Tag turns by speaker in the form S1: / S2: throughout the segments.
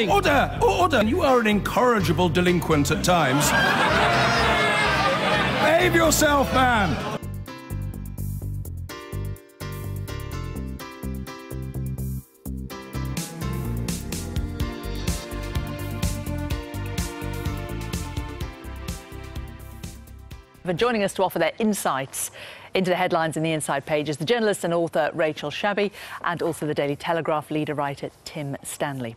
S1: Order! Order! You are an incorrigible delinquent at times. Behave yourself, man!
S2: For joining us to offer their insights into the headlines in the inside pages, the journalist and author Rachel Shabby, and also the Daily Telegraph leader writer Tim Stanley.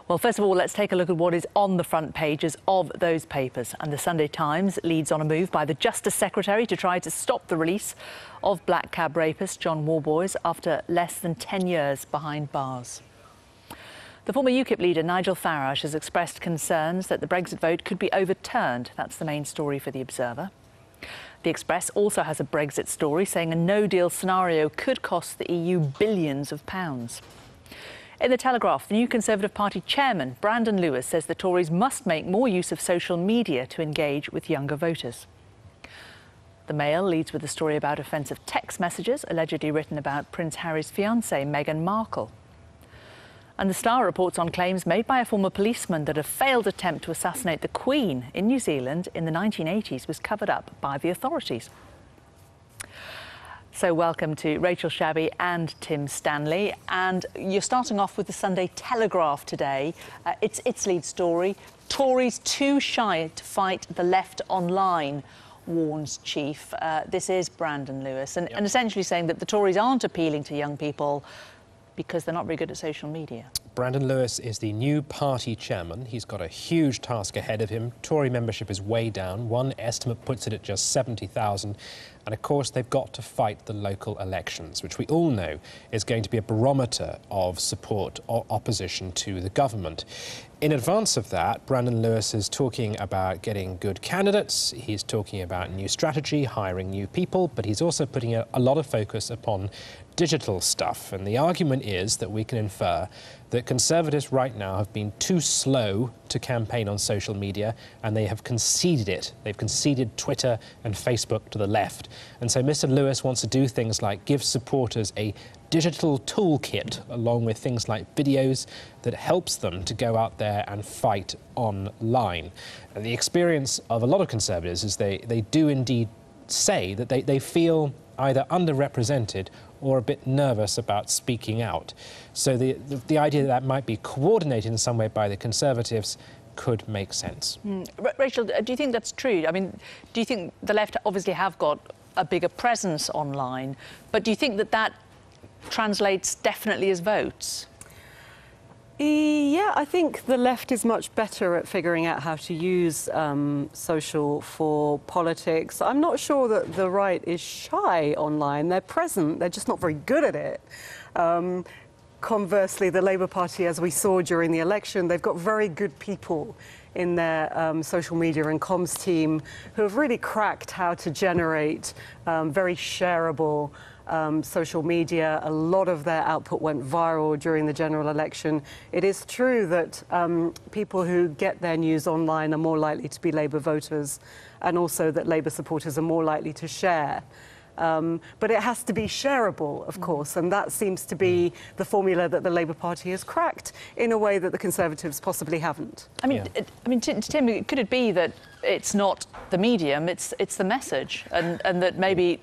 S2: Well, first of all, let's take a look at what is on the front pages of those papers. And the Sunday Times leads on a move by the Justice Secretary to try to stop the release of black cab rapist John Worboys after less than 10 years behind bars. The former UKIP leader Nigel Farage has expressed concerns that the Brexit vote could be overturned. That's the main story for The Observer. The Express also has a Brexit story saying a no-deal scenario could cost the EU billions of pounds. In the Telegraph, the new Conservative Party chairman, Brandon Lewis, says the Tories must make more use of social media to engage with younger voters. The Mail leads with a story about offensive text messages allegedly written about Prince Harry's fiancée, Meghan Markle. And the Star reports on claims made by a former policeman that a failed attempt to assassinate the Queen in New Zealand in the 1980s was covered up by the authorities. So welcome to Rachel Shabby and Tim Stanley. And you're starting off with the Sunday Telegraph today. Its lead story, Tories too shy to fight the left online, warns Chief. This is Brandon Lewis, and essentially saying that the Tories aren't appealing to young people because they're not very good at social media.
S3: Brandon Lewis is the new party chairman. He's got a huge task ahead of him. Tory membership is way down. One estimate puts it at just 70,000. And of course, they've got to fight the local elections, which we all know is going to be a barometer of support or opposition to the government. In advance of that, Brandon Lewis is talking about getting good candidates. He's talking about new strategy, hiring new people, but he's also putting a lot of focus upon digital stuff. And the argument is that we can infer that Conservatives right now have been too slow to campaign on social media, and they have conceded it. They've conceded Twitter and Facebook to the left. And so Mr. Lewis wants to do things like give supporters a digital toolkit, along with things like videos that helps them to go out there and fight online. And the experience of a lot of Conservatives is they do indeed say that they feel either underrepresented or a bit nervous about speaking out. So the idea that might be coordinated in some way by the Conservatives could make sense.
S2: Rachel, do you think that's true? I mean, do you think the left obviously have got a bigger presence online, but do you think that that translates definitely as votes?
S4: Yeah, I think the left is much better at figuring out how to use social for politics. I'm not sure that the right is shy online. They're present, they're just not very good at it. Conversely, the Labour Party, as we saw during the election, they've got very good people in their social media and comms team who have really cracked how to generate very shareable social media. A lot of their output went viral during the general election. It is true that people who get their news online are more likely to be Labour voters, and also that Labour supporters are more likely to share. But it has to be shareable, of course, and that seems to be the formula that the Labour Party has cracked in a way that the Conservatives possibly haven't.
S2: I mean, Tim, could it be that it's not the medium, it's the message, and that maybe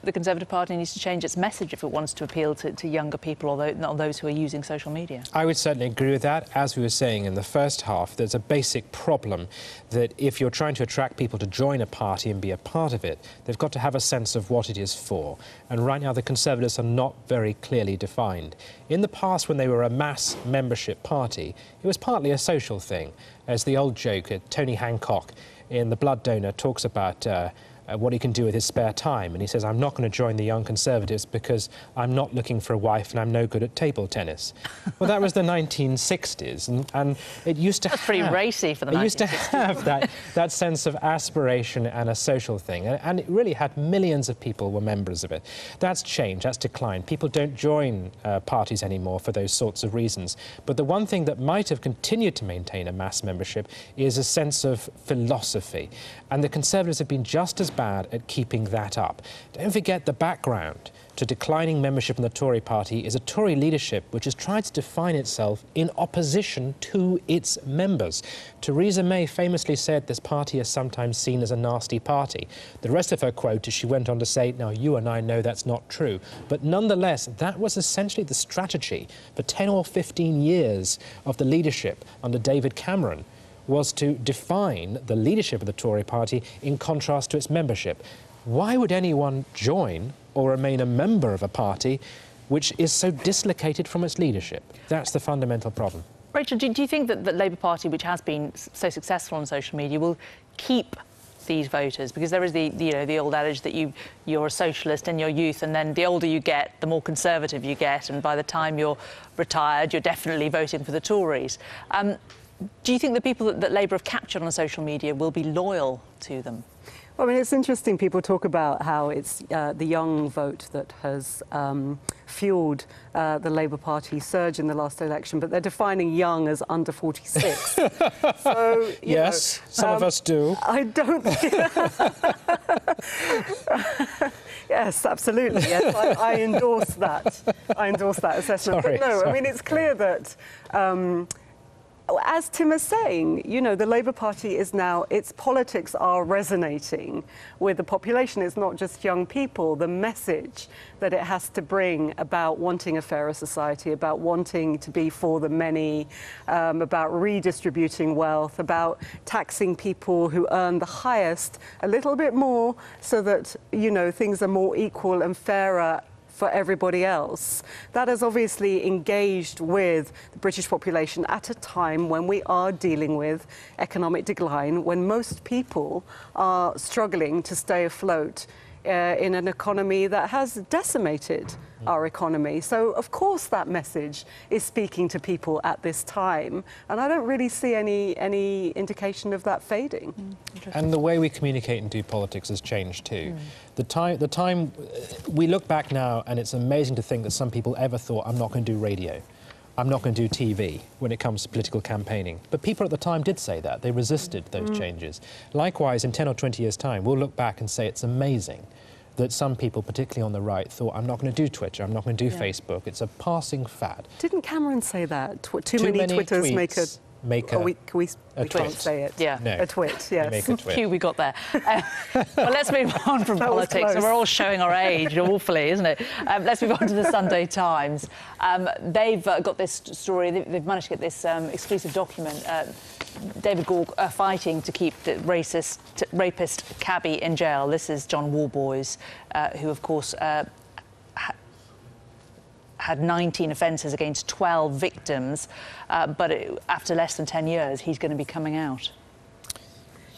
S2: the Conservative Party needs to change its message if it wants to appeal to younger people or those who are using social media?
S3: I would certainly agree with that. As we were saying in the first half, there's a basic problem that if you're trying to attract people to join a party and be a part of it, they've got to have a sense of what it is for. And right now the Conservatives are not very clearly defined. In the past, when they were a mass membership party, it was partly a social thing. As the old joke, Tony Hancock in The Blood Donor talks about what he can do with his spare time, and he says, I'm not going to join the Young Conservatives because I'm not looking for a wife and I'm no good at table tennis. Well, that was the 1960s, and it used to
S2: That's pretty racy for the 1960s.
S3: It used to have that sense of aspiration and a social thing, and it really had millions of people were members of it. That's changed, that's declined. People don't join parties anymore for those sorts of reasons. But the one thing that might have continued to maintain a mass membership is a sense of philosophy, and the Conservatives have been just as bad at keeping that up. Don't forget the background to declining membership in the Tory party is a Tory leadership which has tried to define itself in opposition to its members. Theresa May famously said this party is sometimes seen as a nasty party. The rest of her quote is she went on to say, now you and I know that's not true. But nonetheless, that was essentially the strategy for 10 or 15 years of the leadership under David Cameron, was to define the leadership of the Tory party in contrast to its membership. Why would anyone join or remain a member of a party which is so dislocated from its leadership? That's the fundamental problem.
S2: Rachel, do you think that the Labour Party, which has been so successful on social media, will keep these voters? Because there is the old adage that you're a socialist in your youth, and then the older you get, the more conservative you get, and by the time you're retired, you're definitely voting for the Tories. Do you think the people that Labour have captured on social media will be loyal to them?
S4: Well, I mean, it's interesting. People talk about how it's the young vote that has fueled the Labour Party surge in the last election, but they're defining young as under 46. So,
S3: yes, some of us do.
S4: I don't think... Yes, absolutely. Yes, I endorse that. I endorse that assessment.
S3: Sorry,
S4: but no, I mean, it's clear that... as Tim is saying, you know, the Labour Party is now, its politics are resonating with the population. It's not just young people. The message that it has to bring about wanting a fairer society, about wanting to be for the many, about redistributing wealth, about taxing people who earn the highest a little bit more so that, you know, things are more equal and fairer for everybody else. That has obviously engaged with the British population at a time when we are dealing with economic decline, when most people are struggling to stay afloat in an economy that has decimated our economy. So, of course, that message is speaking to people at this time, and I don't really see any indication of that fading.
S3: And the way we communicate and do politics has changed too. The time we look back now, and it's amazing to think that some people ever thought, I'm not going to do radio, I'm not going to do TV when it comes to political campaigning. But people at the time did say that. They resisted those changes. Likewise, in 10 or 20 years' time, we'll look back and say it's amazing that some people, particularly on the right, thought, I'm not going to do Twitter, I'm not going to do Facebook. It's a passing fad.
S4: Didn't Cameron say that? Too many Twitters make a... We can't say it.
S2: Yeah.
S3: No.
S4: A twit, yes.
S3: Make a twit.
S2: Cue we got there. Well, let's move on from politics. And we're all showing our age, awfully, isn't it? Let's move on to the Sunday Times. They've got this story. They've managed to get this exclusive document. David Gork fighting to keep the rapist cabbie in jail. This is John Warboys, who, of course, had 19 offences against 12 victims, but after less than 10 years, he's going to be coming out.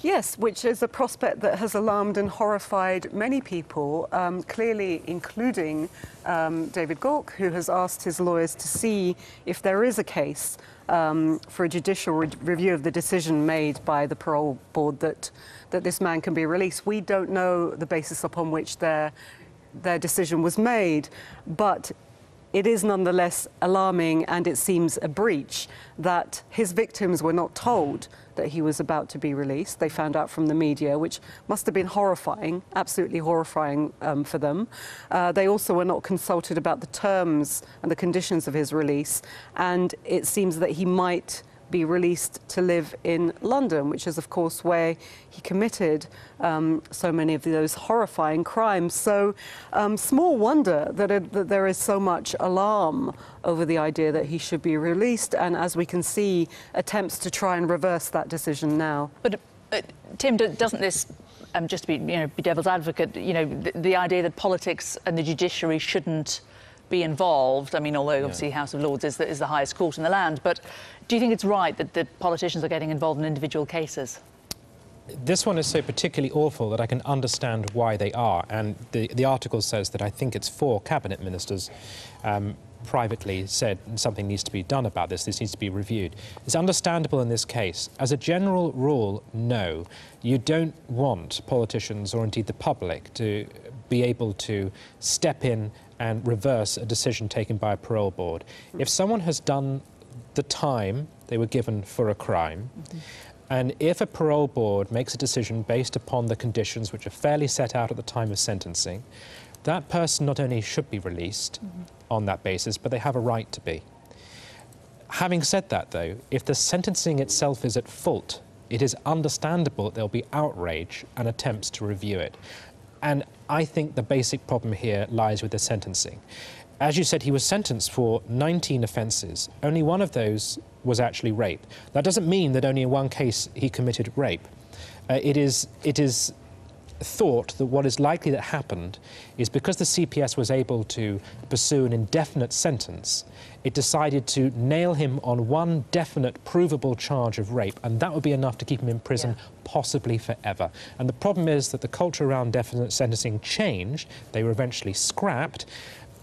S4: Yes, which is a prospect that has alarmed and horrified many people, clearly including David Gork, who has asked his lawyers to see if there is a case for a judicial review of the decision made by the parole board that this man can be released. We don't know the basis upon which their decision was made, but it is nonetheless alarming, and it seems a breach that his victims were not told that he was about to be released. They found out from the media, which must have been horrifying, absolutely horrifying for them. They also were not consulted about the terms and the conditions of his release, and it seems that he might be released to live in London, which is, of course, where he committed so many of those horrifying crimes. So small wonder that there is so much alarm over the idea that he should be released, and as we can see, attempts to try and reverse that decision now.
S2: But Tim, doesn't this, just to be devil's advocate, the idea that politics and the judiciary shouldn't be involved? I mean, although obviously House of Lords is the highest court in the land, but do you think it's right that the politicians are getting involved in individual cases?
S3: This one is so particularly awful that I can understand why they are, and the article says that I think it's 4 cabinet ministers privately said something needs to be done about this. This needs to be reviewed. It's understandable in this case. As a general rule, no. You don't want politicians, or indeed the public, to be able to step in and reverse a decision taken by a parole board. If someone has done the time they were given for a crime, And if a parole board makes a decision based upon the conditions which are fairly set out at the time of sentencing, that person not only should be released on that basis, but they have a right to be. Having said that, though, if the sentencing itself is at fault, it is understandable that there'll be outrage and attempts to review it. And I think the basic problem here lies with the sentencing. As you said, he was sentenced for 19 offences. Only one of those was actually rape. That doesn't mean that only in one case he committed rape. It is thought that what is likely that happened is because the CPS was able to pursue an indefinite sentence, it decided to nail him on one definite, provable charge of rape, and that would be enough to keep him in prison, possibly forever. And the problem is that the culture around definite sentencing changed. They were eventually scrapped,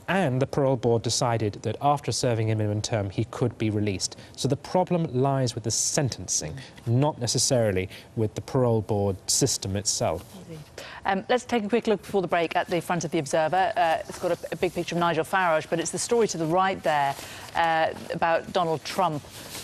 S3: and the parole board decided that after serving a minimum term, he could be released. So the problem lies with the sentencing, not necessarily with the parole board system itself.
S2: Let's take a quick look before the break at the front of the Observer. It's got a big picture of Nigel Farage, but it's the story to the right there about Donald Trump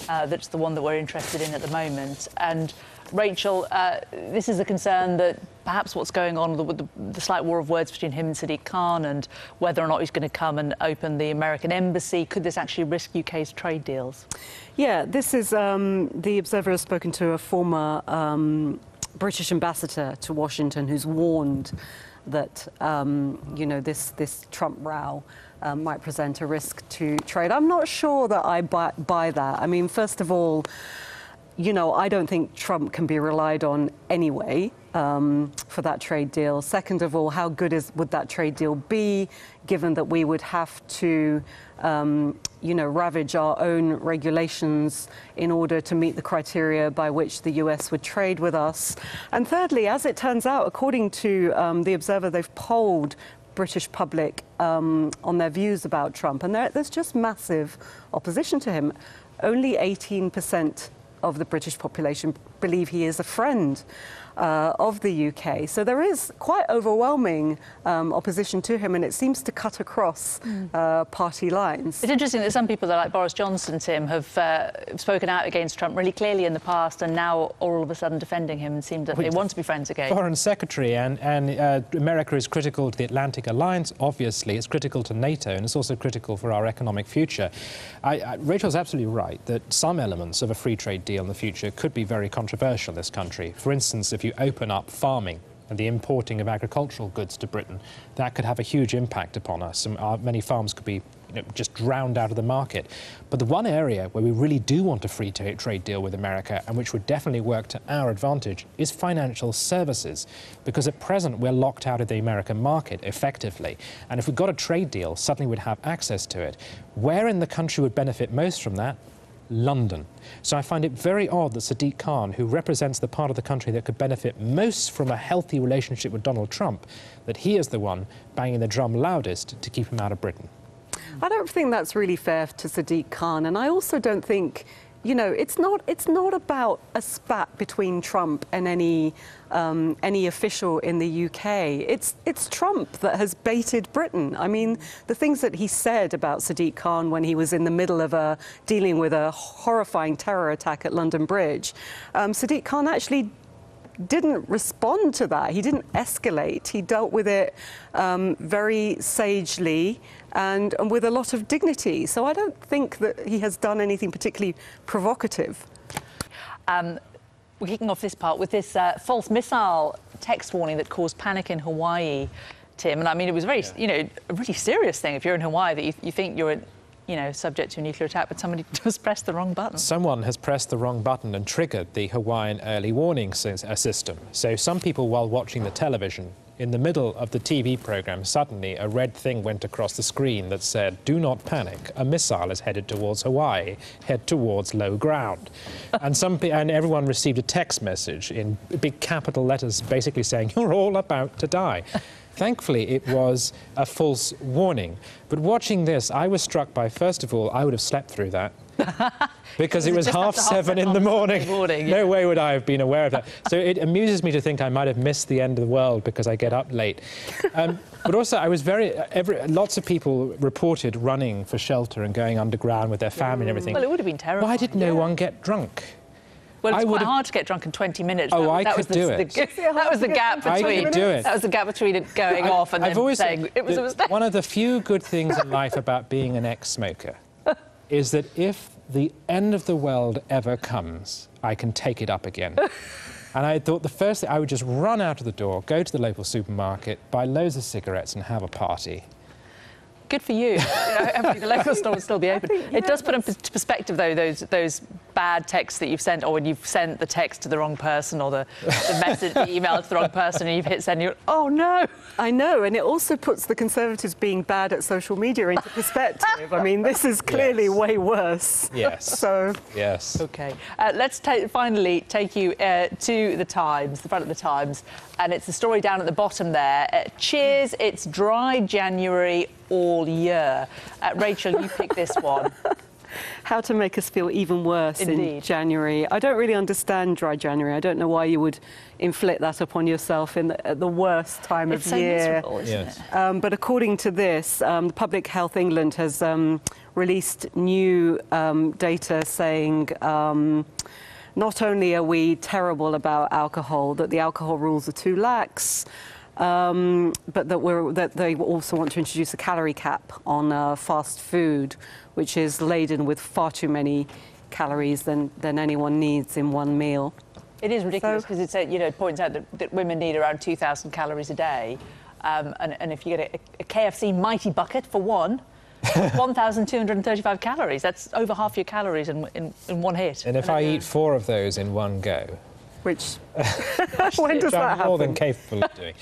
S2: that's the one that we're interested in at the moment. And Rachel, this is a concern that perhaps what's going on with the slight war of words between him and Sadiq Khan and whether or not he's going to come and open the American embassy, could this actually risk UK's trade deals? Yeah, this is the Observer has spoken to a former British ambassador to Washington who's warned that, you know, this Trump row might present a risk to trade. I'm not sure that I buy that. I mean, first of all, you know, I don't think Trump can be relied on anyway for that trade deal. Second of all, how good would that trade deal be, given that we would have to, you know, ravage our own regulations in order to meet the criteria by which the US would trade with us? And thirdly, as it turns out, according to the Observer, they've polled British public on their views about Trump, and there's just massive opposition to him. Only 18% of the British population believe he is a friend of the UK. So there is quite overwhelming opposition to him, and it seems to cut across party lines. It's interesting that some people, like Boris Johnson, Tim, have spoken out against Trump really clearly in the past and now all of a sudden defending him and seem that they want to be friends again. Foreign Secretary, and America is critical to the Atlantic Alliance, obviously. It's critical to NATO, and it's also critical for our economic future. Rachel's absolutely right that some elements of a free trade deal in the future could be very controversial in this country. For instance, if you open up farming and the importing of agricultural goods to Britain, that could have a huge impact upon us, and many farms could be just drowned out of the market. But the one area where we really do want a free trade deal with America, and which would definitely work to our advantage, is financial services, because at present we're locked out of the American market effectively, and if we got a trade deal, suddenly we'd have access to it. Where in the country would benefit most from that? London. So I find it very odd that Sadiq Khan, who represents the part of the country that could benefit most from a healthy relationship with Donald Trump, that he is the one banging the drum loudest to keep him out of Britain. I don't think that's really fair to Sadiq Khan, and I also don't think, you know, it's not about a spat between Trump and any official in the UK. It's Trump that has baited Britain. I mean, the things that he said about Sadiq Khan when he was in the middle of dealing with a horrifying terror attack at London Bridge, Sadiq Khan actually didn't respond to that. He didn't escalate. He dealt with it very sagely and with a lot of dignity. So I don't think that he has done anything particularly provocative. We're kicking off this part with this false missile text warning that caused panic in Hawaii, Tim. And I mean, it was very, you know, a really serious thing if you're in Hawaii that you think you're you know, subject to a nuclear attack, but somebody just pressed the wrong button. Someone has pressed the wrong button and triggered the Hawaiian early warning system. So some people, while watching the television, in the middle of the TV program, suddenly a red thing went across the screen that said, "Do not panic, a missile is headed towards Hawaii, head towards low ground." And everyone received a text message in big capital letters basically saying, "You're all about to die." Thankfully, it was a false warning. But watching this, I was struck by, first of all, I would have slept through that. Because it was 7:30 in the morning. No way would I have been aware of that. So it amuses me to think I might have missed the end of the world because I get up late. But also, I was lots of people reported running for shelter and going underground with their family and everything. Well, it would have been terrible. Why did no one get drunk? Well, it's quite hard to get drunk in 20 minutes.
S3: Oh, I could do it.
S2: That was the gap between.
S3: I could do it.
S2: That was the gap between it going off and then saying it was a mistake.
S3: One of the few good things in life about being an ex-smoker is that if the end of the world ever comes, I can take it up again. And I thought the first thing, I would just run out of the door, go to the local supermarket, buy loads of cigarettes and have a party.
S2: Good for you. Hopefully the local store will still be open. It does put into perspective, though, those bad texts that you've sent, or when you've sent the text to the wrong person, or the message, the email to the wrong person, and you've hit send, and you're, oh, no.
S4: I know, and it also puts the Conservatives being bad at social media into perspective. I mean, this is clearly way worse.
S3: Yes.
S4: So...
S3: Yes.
S2: OK. Let's finally take you to the Times, the front of the Times, and it's the story down at the bottom there. Cheers, it's dry January all year. Rachel, you picked this one.
S4: How to make us feel even worse in January. I don't really understand dry January. I don't know why you would inflict that upon yourself at the worst time of year.
S2: It's so miserable, isn't it?
S4: But according to this, Public Health England has released new data saying not only are we terrible about alcohol, that the alcohol rules are too lax, but that they also want to introduce a calorie cap on fast food, which is laden with far too many calories than anyone needs in one meal.
S2: It is ridiculous because it points out that women need around 2,000 calories a day, and if you get a KFC Mighty Bucket for one, 1,235 calories. That's over half your calories in one hit.
S3: And if I eat 4 of those in one go...
S4: Which, when does that happen?
S3: I'm more than capable of doing.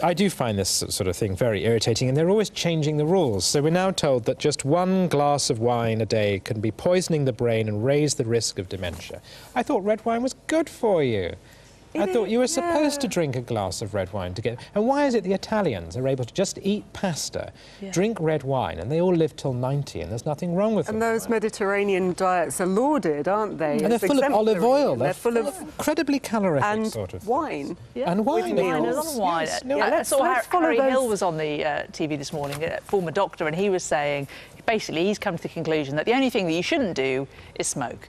S3: I do find this sort of thing very irritating, and they're always changing the rules. So we're now told that just 1 glass of wine a day can be poisoning the brain and raise the risk of dementia. I thought red wine was good for you. I thought you were supposed to drink a glass of red wine to get... And why is it the Italians are able to just eat pasta, drink red wine, and they all live till 90, and there's nothing wrong with them?
S4: And those Mediterranean diets are lauded, aren't they?
S3: And they're full of olive oil. They're full of incredibly calorific sort of
S4: wine.
S2: Yeah.
S3: And wine.
S2: A lot of wine.
S3: Yes.
S2: I saw Harry Hill was on the TV this morning, a former doctor, and he was saying, basically, he's come to the conclusion that the only thing that you shouldn't do is smoke.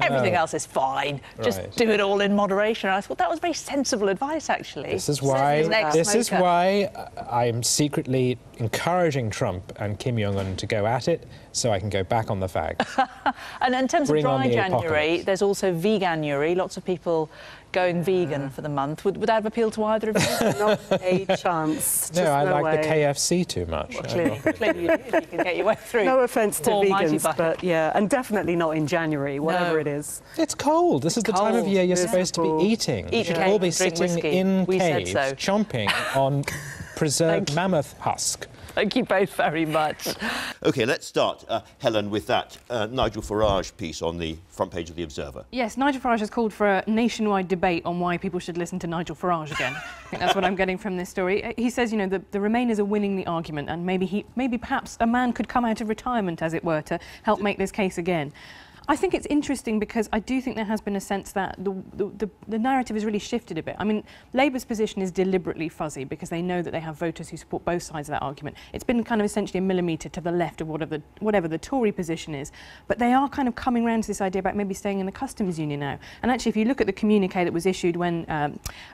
S2: Everything else is fine. Just do it all in moderation. And I thought that was very sensible advice, actually.
S3: This is why I'm secretly encouraging Trump and Kim Jong-un to go at it, so I can go back on the fags.
S2: And in terms of dry January, there's also veganuary. Lots of people going vegan for the month. Would that have appealed to either of you?
S4: Not a chance.
S3: No, I like the KFC too much.
S2: Well, clearly you do, if you can get your way through.
S4: No offence to vegans, but yeah, and definitely not in January, whatever it is.
S3: It's cold. This is the time of year you're supposed to be eating. You should all be sitting in caves, chomping on preserved mammoth husk.
S2: Thank you both very much.
S5: OK, let's start, Helen, with that Nigel Farage piece on the front page of The Observer.
S6: Yes, Nigel Farage has called for a nationwide debate on why people should listen to Nigel Farage again. I think that's what I'm getting from this story. He says, you know, the Remainers are winning the argument, and maybe perhaps a man could come out of retirement, as it were, to help make this case again. I think it's interesting because I do think there has been a sense that the narrative has really shifted a bit. I mean, Labour's position is deliberately fuzzy because they know that they have voters who support both sides of that argument. It's been kind of essentially a millimetre to the left of whatever the Tory position is. But they are kind of coming around to this idea about maybe staying in the customs union now. And actually, if you look at the communique that was issued when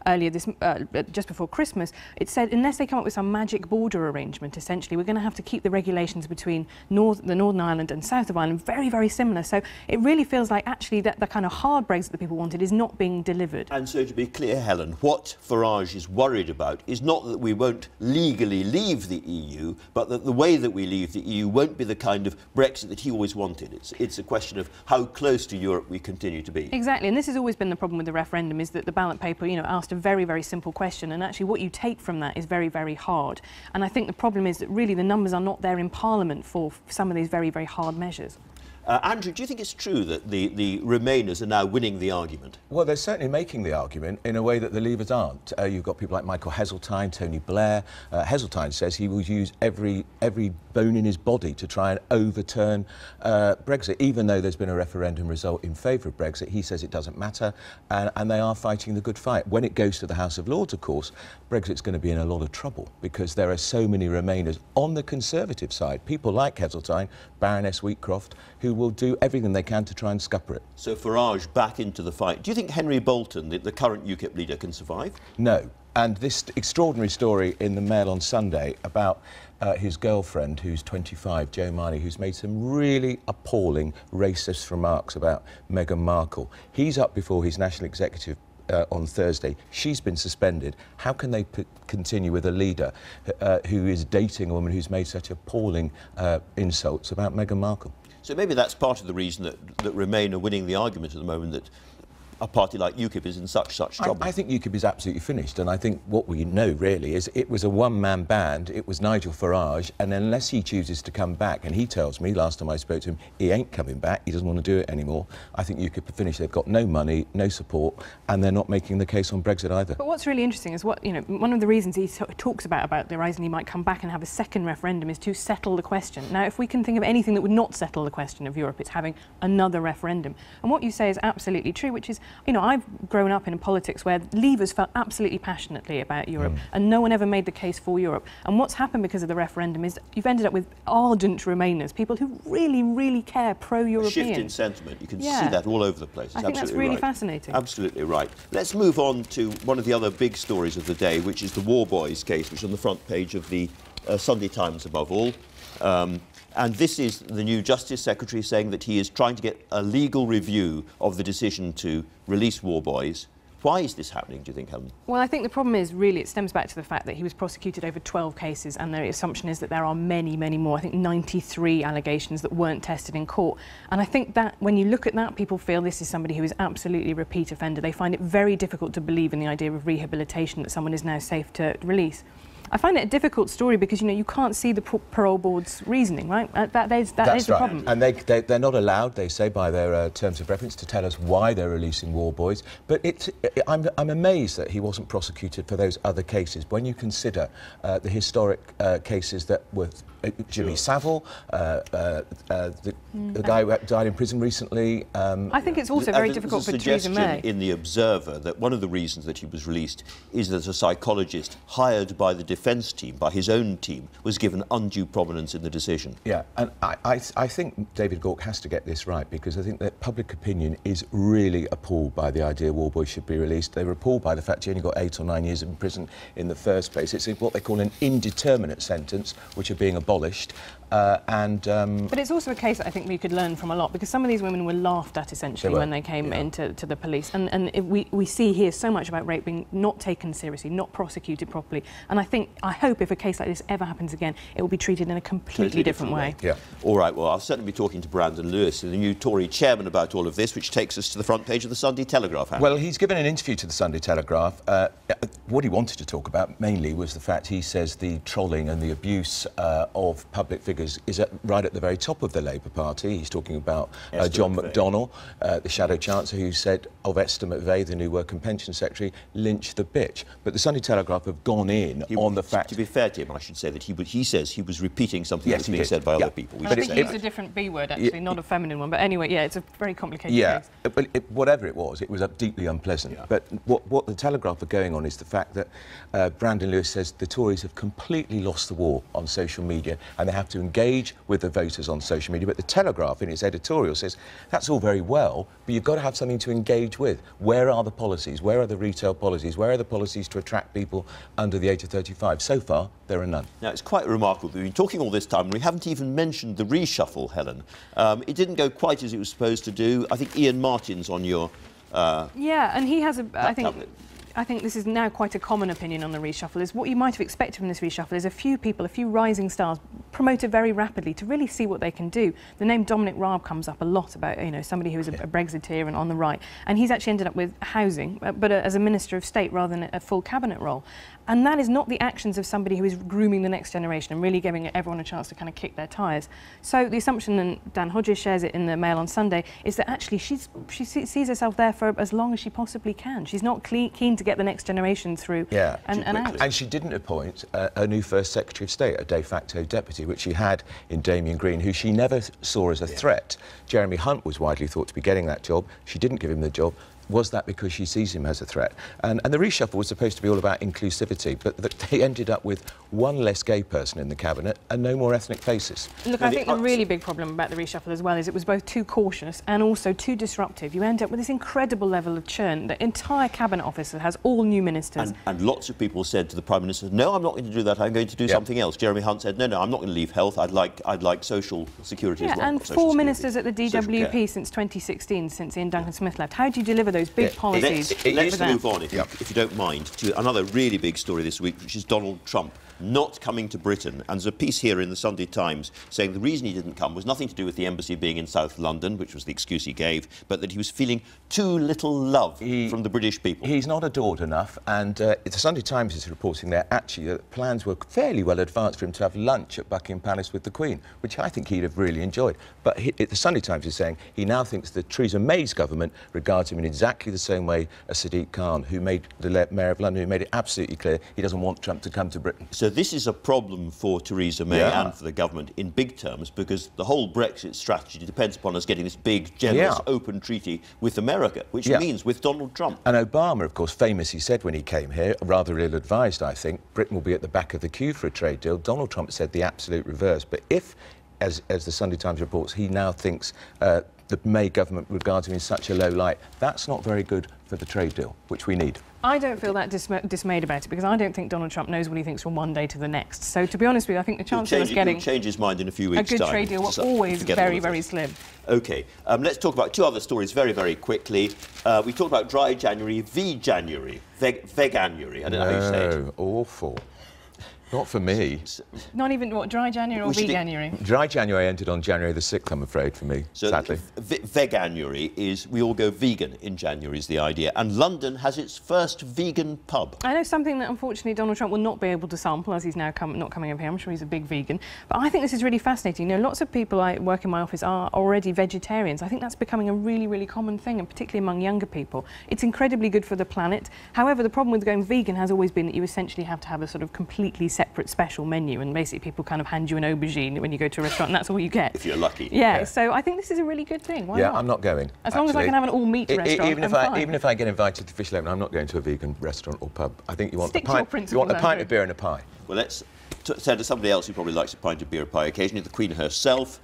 S6: earlier just before Christmas, it said unless they come up with some magic border arrangement, essentially, we're going to have to keep the regulations between the Northern Ireland and South of Ireland very, very similar. So it really feels like actually that the kind of hard Brexit that people wanted is not being delivered.
S5: And so to be clear, Helen, what Farage is worried about is not that we won't legally leave the EU, but that the way that we leave the EU won't be the kind of Brexit that he always wanted. It's a question of how close to Europe we continue to be.
S6: Exactly, and this has always been the problem with the referendum, is that the ballot paper, you know, asked a very, very simple question, and actually what you take from that is very, very hard. And I think the problem is that really the numbers are not there in Parliament for some of these very, very hard measures.
S5: Andrew, do you think it's true that the Remainers are now winning the argument?
S7: Well, they're certainly making the argument in a way that the Leavers aren't. You've got people like Michael Heseltine, Tony Blair. Heseltine says he will use every bone in his body to try and overturn Brexit, even though there's been a referendum result in favour of Brexit. He says it doesn't matter, and they are fighting the good fight. When it goes to the House of Lords, of course, Brexit's going to be in a lot of trouble because there are so many Remainers on the Conservative side, people like Heseltine, Baroness Wheatcroft, who will do everything they can to try and scupper it.
S5: So Farage back into the fight. Do you think Henry Bolton, the current UKIP leader, can survive?
S7: No. And this extraordinary story in the Mail on Sunday about his girlfriend, who's 25, Jo Marnie, who's made some really appalling racist remarks about Meghan Markle. He's up before his national executive on Thursday. She's been suspended. How can they continue with a leader who is dating a woman who's made such appalling insults about Meghan Markle?
S5: So maybe that's part of the reason that Remain are winning the argument at the moment, that a party like UKIP is in such trouble.
S7: I think UKIP is absolutely finished, and I think what we know really is it was a one-man band. It was Nigel Farage, and unless he chooses to come back, and he tells me last time I spoke to him he ain't coming back, he doesn't want to do it anymore, I think UKIP are finished. They've got no money, no support, and they're not making the case on Brexit either.
S6: But what's really interesting is one of the reasons he talks about the reason he might come back and have a second referendum is to settle the question. Now, if we can think of anything that would not settle the question of Europe, it's having another referendum. And what you say is absolutely true, which is, I've grown up in politics where Leavers felt absolutely passionately about Europe and no one ever made the case for Europe. And what's happened because of the referendum is you've ended up with ardent Remainers, people who really, really care, pro-European.
S5: A shift in sentiment. You can see that all over the place.
S6: I think that's really fascinating.
S5: Absolutely right. Let's move on to one of the other big stories of the day, which is the War Boys case, which is on the front page of the Sunday Times above all. And this is the new Justice Secretary saying that he is trying to get a legal review of the decision to release War Boys. Why is this happening, do you think, Helen?
S6: Well, I think the problem is, really, it stems back to the fact that he was prosecuted over 12 cases, and the assumption is that there are many, many more. I think 93 allegations that weren't tested in court. And I think that, when you look at that, people feel this is somebody who is absolutely a repeat offender. They find it very difficult to believe in the idea of rehabilitation, that someone is now safe to release. I find it a difficult story because, you can't see the parole board's reasoning, right? That is the problem.
S7: And they're not allowed, they say, by their terms of reference, to tell us why they're releasing War Boys. But I'm amazed that he wasn't prosecuted for those other cases. When you consider the historic cases that were Jimmy Savile, the guy who died in prison recently.
S6: I think it's also very difficult for Theresa May.
S5: There's a suggestion in the Observer that one of the reasons that he was released is that a psychologist hired by the defence team, by his own team, was given undue prominence in the decision.
S7: Yeah, and I think David Gauke has to get this right, because I think that public opinion is really appalled by the idea War Boys should be released. They were appalled by the fact he only got 8 or 9 years in prison in the first place. It's what they call an indeterminate sentence, which are being abolished. But
S6: it's also a case that I think we could learn from a lot, because some of these women were laughed at, essentially, when they came into the police. And we see here so much about rape being not taken seriously, not prosecuted properly. And I hope if a case like this ever happens again, it will be treated in a completely different way.
S7: Yeah.
S5: All right, well, I'll certainly be talking to Brandon Lewis, the new Tory chairman, about all of this, which takes us to the front page of the Sunday Telegraph.
S7: Well, he's given an interview to the Sunday Telegraph. What he wanted to talk about mainly was the fact he says the trolling and the abuse of public figures is right at the very top of the Labour Party. He's talking about John McDonnell, the Shadow Chancellor, who said of Esther McVeigh, the new Work and Pension Secretary, lynch the bitch. But the Sunday Telegraph have gone in on the fact...
S5: To be fair to him, I should say that he says he was repeating something that was being said by other people.
S6: I think he used a different B word, actually, not a feminine one. But anyway, it's a very complicated case.
S7: But whatever it was deeply unpleasant. Yeah. But what the Telegraph are going on is the fact that Brandon Lewis says the Tories have completely lost the war on social media, and they have to engage with the voters on social media. But the Telegraph, in its editorial, says that's all very well, but you've got to have something to engage with. Where are the policies? Where are the retail policies? Where are the policies to attract people under the age of 35? So far, there are none.
S5: Now, it's quite remarkable. We've been talking all this time, and we haven't even mentioned the reshuffle, Helen. It didn't go quite as it was supposed to do. I think Ian Martin's on your...
S6: yeah, and he has I think this is now quite a common opinion on the reshuffle, is what you might have expected from this reshuffle is a few people, a few rising stars, promoted very rapidly to really see what they can do. The name Dominic Raab comes up a lot about, you know, somebody who is a Brexiteer and on the right, and he's actually ended up with housing, but as a Minister of State rather than a full cabinet role. And that is not the actions of somebody who is grooming the next generation and really giving everyone a chance to kind of kick their tyres. So the assumption, and Dan Hodges shares it in the Mail on Sunday, is that actually she sees herself there for as long as she possibly can. She's not keen to get the next generation through and out.
S7: And she didn't appoint a new First Secretary of State, a de facto deputy, which she had in Damien Green, who she never saw as a threat. Jeremy Hunt was widely thought to be getting that job. She didn't give him the job. Was that because she sees him as a threat? And the reshuffle was supposed to be all about inclusivity, but they ended up with one less gay person in the cabinet and no more ethnic faces.
S6: Look, I think the really big problem about the reshuffle as well is it was both too cautious and also too disruptive. You end up with this incredible level of churn. The entire cabinet office has all new ministers.
S5: And lots of people said to the Prime Minister, no, I'm not going to do that, I'm going to do something else. Jeremy Hunt said, no, I'm not going to leave health, I'd like social security as well.
S6: And 4 ministers at the DWP since 2016, since Ian Duncan-Smith left. How do you deliver those big policies?
S5: Let's move on, if you don't mind, to another really big story this week, which is Donald Trump not coming to Britain. And there's a piece here in the Sunday Times saying the reason he didn't come was nothing to do with the embassy being in South London, which was the excuse he gave, but that he was feeling too little love from the British people.
S7: He's not adored enough, and the Sunday Times is reporting there actually that plans were fairly well advanced for him to have lunch at Buckingham Palace with the Queen, which I think he'd have really enjoyed. But the Sunday Times is saying he now thinks that Theresa May's government regards him in exactly the same way as Sadiq Khan, who made the Mayor of London, who made it absolutely clear he doesn't want Trump to come to Britain.
S5: So this is a problem for Theresa May and for the government in big terms, because the whole Brexit strategy depends upon us getting this big, generous, open treaty with America, which means with Donald Trump.
S7: And Obama, of course, famously said when he came here, rather ill-advised, I think, Britain will be at the back of the queue for a trade deal. Donald Trump said the absolute reverse. But if, as the Sunday Times reports, he now thinks the May government regards him in such a low light, that's not very good for the trade deal, which we need.
S6: I don't feel that dismayed about it, because I don't think Donald Trump knows what he thinks from one day to the next. So, to be honest with you, I think the chances of us getting
S5: he'll change his mind in a few weeks'
S6: a good
S5: time.
S6: trade deal were always very, very slim.
S5: OK, let's talk about 2 other stories very, very quickly. We talked about dry January, V-January, Veganuary, I don't know how you say it.
S7: No, awful. Not for me.
S6: Not even, what, dry January or Veganuary?
S7: Dry January ended on January the 6th, I'm afraid, for me, sadly.
S5: Veganuary is we all go vegan in January is the idea. And London has its first vegan pub.
S6: I know something that, unfortunately, Donald Trump will not be able to sample, as he's now not coming up here. I'm sure he's a big vegan. But I think this is really fascinating. You know, lots of people I work in my office are already vegetarians. I think that's becoming a really, really common thing, and particularly among younger people. It's incredibly good for the planet. However, the problem with going vegan has always been that you essentially have to have a sort of completely separate special menu, and basically people kind of hand you an aubergine when you go to a restaurant, and that's all you get.
S5: If you're lucky.
S6: Yeah, so I think this is a really good thing. Why not?
S7: I'm not going.
S6: As long as I can have an all-meat restaurant,
S7: even if I get invited to Fish Open, I'm not going to a vegan restaurant or pub. I think you want
S6: a
S7: pint of beer and a pie.
S5: Well, let's turn to somebody else who probably likes a pint of beer or pie occasionally, the Queen herself.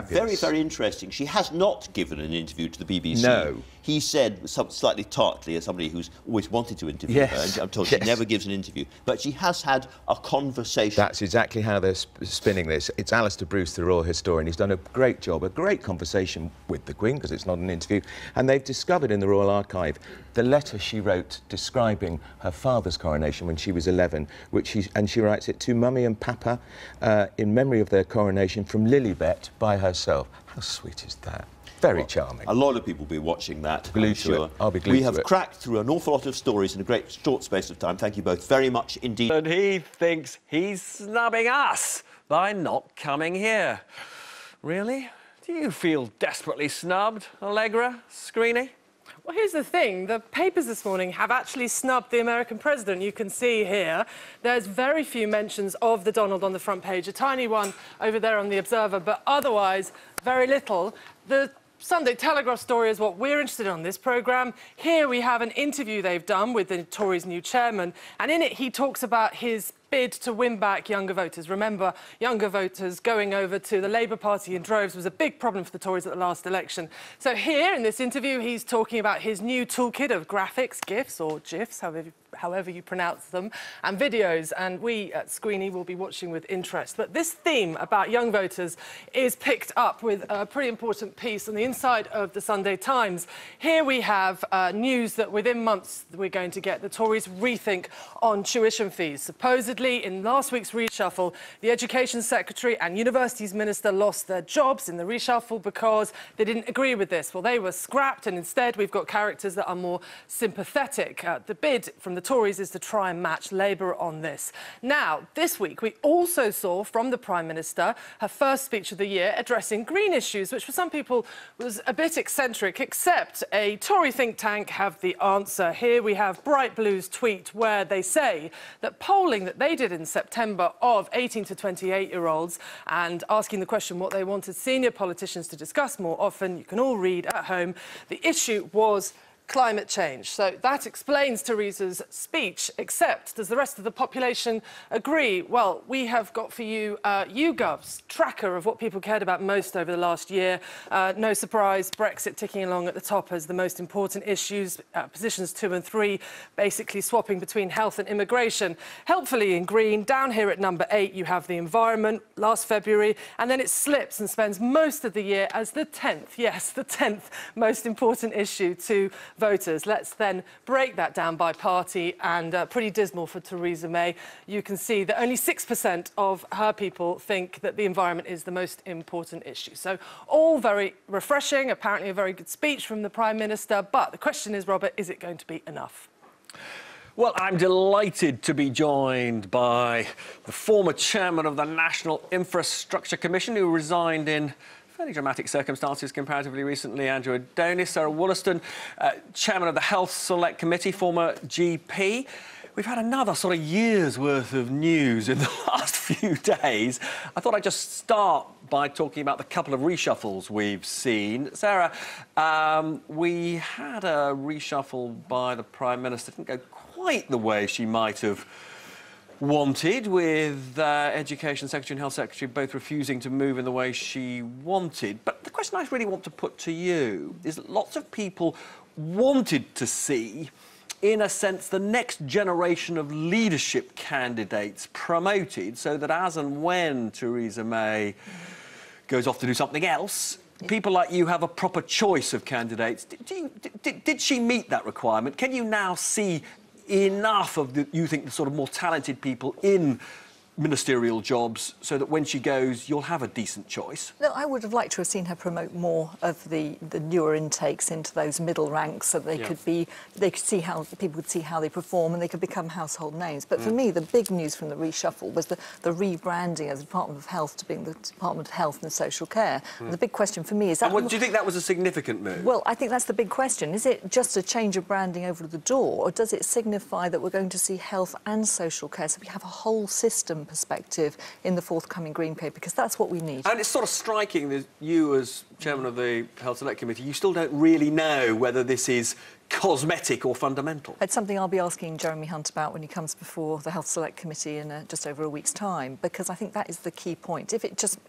S5: Very, very interesting. She has not given an interview to the BBC.
S7: No.
S5: He said, slightly tartly, as somebody who's always wanted to interview her, and I'm told she never gives an interview, but she has had a conversation.
S7: That's exactly how they're spinning this. It's Alistair Bruce, the royal historian. He's done a great job, a great conversation with the Queen, because it's not an interview, and they've discovered in the Royal Archive the letter she wrote describing her father's coronation when she was 11, and she writes it to Mummy and Papa in memory of their coronation from Lilibet by herself. How sweet is that? Very charming.
S5: A lot of people will be watching that,
S7: Glued to it. I'll be glued to it.
S5: We have cracked through an awful lot of stories in a great short space of time. Thank you both very much indeed.
S8: And he thinks he's snubbing us by not coming here. Really? Do you feel desperately snubbed, Allegra, Screeny?
S9: Well, here's the thing. The papers this morning have actually snubbed the American president. You can see here there's very few mentions of the Donald on the front page, a tiny one over there on the Observer, but otherwise very little. The Sunday Telegraph story is what we're interested in on this programme. Here we have an interview they've done with the Tories' new chairman, and in it he talks about his bid to win back younger voters. Remember, younger voters going over to the Labour Party in droves was a big problem for the Tories at the last election. So here, in this interview, he's talking about his new toolkit of graphics, GIFs, or GIFs, however you pronounce them, and videos, and we at Screeny will be watching with interest. But this theme about young voters is picked up with a pretty important piece on the inside of the Sunday Times. Here we have news that within months we're going to get the Tories' rethink on tuition fees. Supposedly, Unexpectedly, in last week's reshuffle, the Education Secretary and Universities Minister lost their jobs in the reshuffle because they didn't agree with this. Well, they were scrapped, and instead we've got characters that are more sympathetic. The bid from the Tories is to try and match Labour on this. Now, this week, we also saw from the Prime Minister her first speech of the year addressing green issues, which for some people was a bit eccentric, except a Tory think tank have the answer. Here we have Bright Blue's tweet where they say that polling that they did in September of 18 to 28-year-olds and asking the question what they wanted senior politicians to discuss more often, you can all read at home, the issue was climate change. So that explains Theresa's speech, except does the rest of the population agree? Well, we have got for you YouGov's tracker of what people cared about most over the last year. No surprise, Brexit ticking along at the top as the most important issues, positions 2 and 3 basically swapping between health and immigration. Helpfully in green, down here at number 8 you have the environment last February, and then it slips and spends most of the year as the 10th, yes, the 10th most important issue to voters. Let's then break that down by party, and pretty dismal for Theresa May. You can see that only 6% of her people think that the environment is the most important issue. So all very refreshing, apparently a very good speech from the Prime Minister, but the question is, Robert, is it going to be enough?
S8: Well, I'm delighted to be joined by the former chairman of the National Infrastructure Commission, who resigned in fairly dramatic circumstances comparatively recently, Andrew Adonis, Sarah Wollaston, chairman of the Health Select Committee, former GP. We've had another sort of year's worth of news in the last few days. I thought I'd just start by talking about the couple of reshuffles we've seen. Sarah, we had a reshuffle by the Prime Minister. It didn't go quite the way she might have wanted, with Education Secretary and Health Secretary both refusing to move in the way she wanted. But the question I really want to put to you is that lots of people wanted to see, in a sense, the next generation of leadership candidates promoted, so that as and when Theresa May goes off to do something else, people like you have a proper choice of candidates. Did she meet that requirement? Can you now see enough of you think, the sort of more talented people in ministerial jobs, so that when she goes, you'll have a decent choice?
S10: No, I would have liked to have seen her promote more of the newer intakes into those middle ranks, so they could see how people could see how they perform, and they could become household names. But for me, the big news from the reshuffle was the rebranding of the Department of Health to being the Department of Health and Social Care. And the big question for me is that...
S8: And do you think that was a significant move?
S10: Well, I think that's the big question. Is it just a change of branding over the door, or does it signify that we're going to see health and social care, so we have a whole system perspective in the forthcoming Green Paper, because that's what we need.
S8: And it's sort of striking that you, as chairman of the Health Select Committee, you still don't really know whether this is cosmetic or fundamental.
S10: It's something I'll be asking Jeremy Hunt about when he comes before the Health Select Committee in just over a week's time, because I think that is the key point. If it just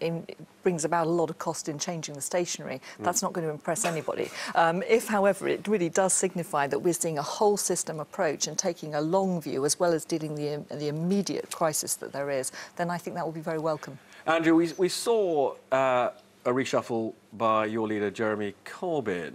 S10: brings about a lot of cost in changing the stationery, that's not going to impress anybody. If, however, it really does signify that we're seeing a whole system approach and taking a long view, as well as dealing with the immediate crisis that there is, then I think that will be very welcome.
S8: Andrew, we saw a reshuffle by your leader, Jeremy Corbyn.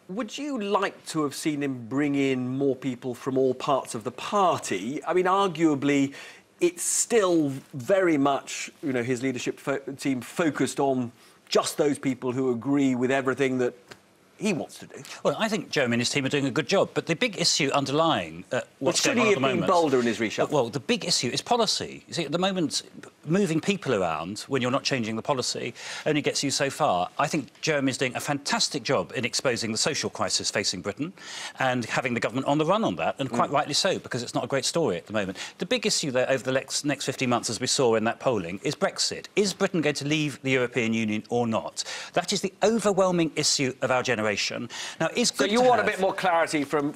S8: Would you like to have seen him bring in more people from all parts of the party? I mean, arguably, it's still very much, you know, his leadership team focused on just those people who agree with everything that he wants to do.
S11: Well, I think Jeremy and his team are doing a good job, but the big issue underlying what's going on at the moment...
S8: Should he have been bolder in his reshuffle?
S11: Well, the big issue is policy. You see, at the moment, moving people around when you're not changing the policy only gets you so far. I think Jeremy's doing a fantastic job in exposing the social crisis facing Britain and having the government on the run on that, and quite rightly so, because it's not a great story at the moment. The big issue there over the next 15 months, as we saw in that polling, is Brexit. Is Britain going to leave the European Union or not? That is the overwhelming issue of our generation. Now,
S8: so you want a bit more clarity from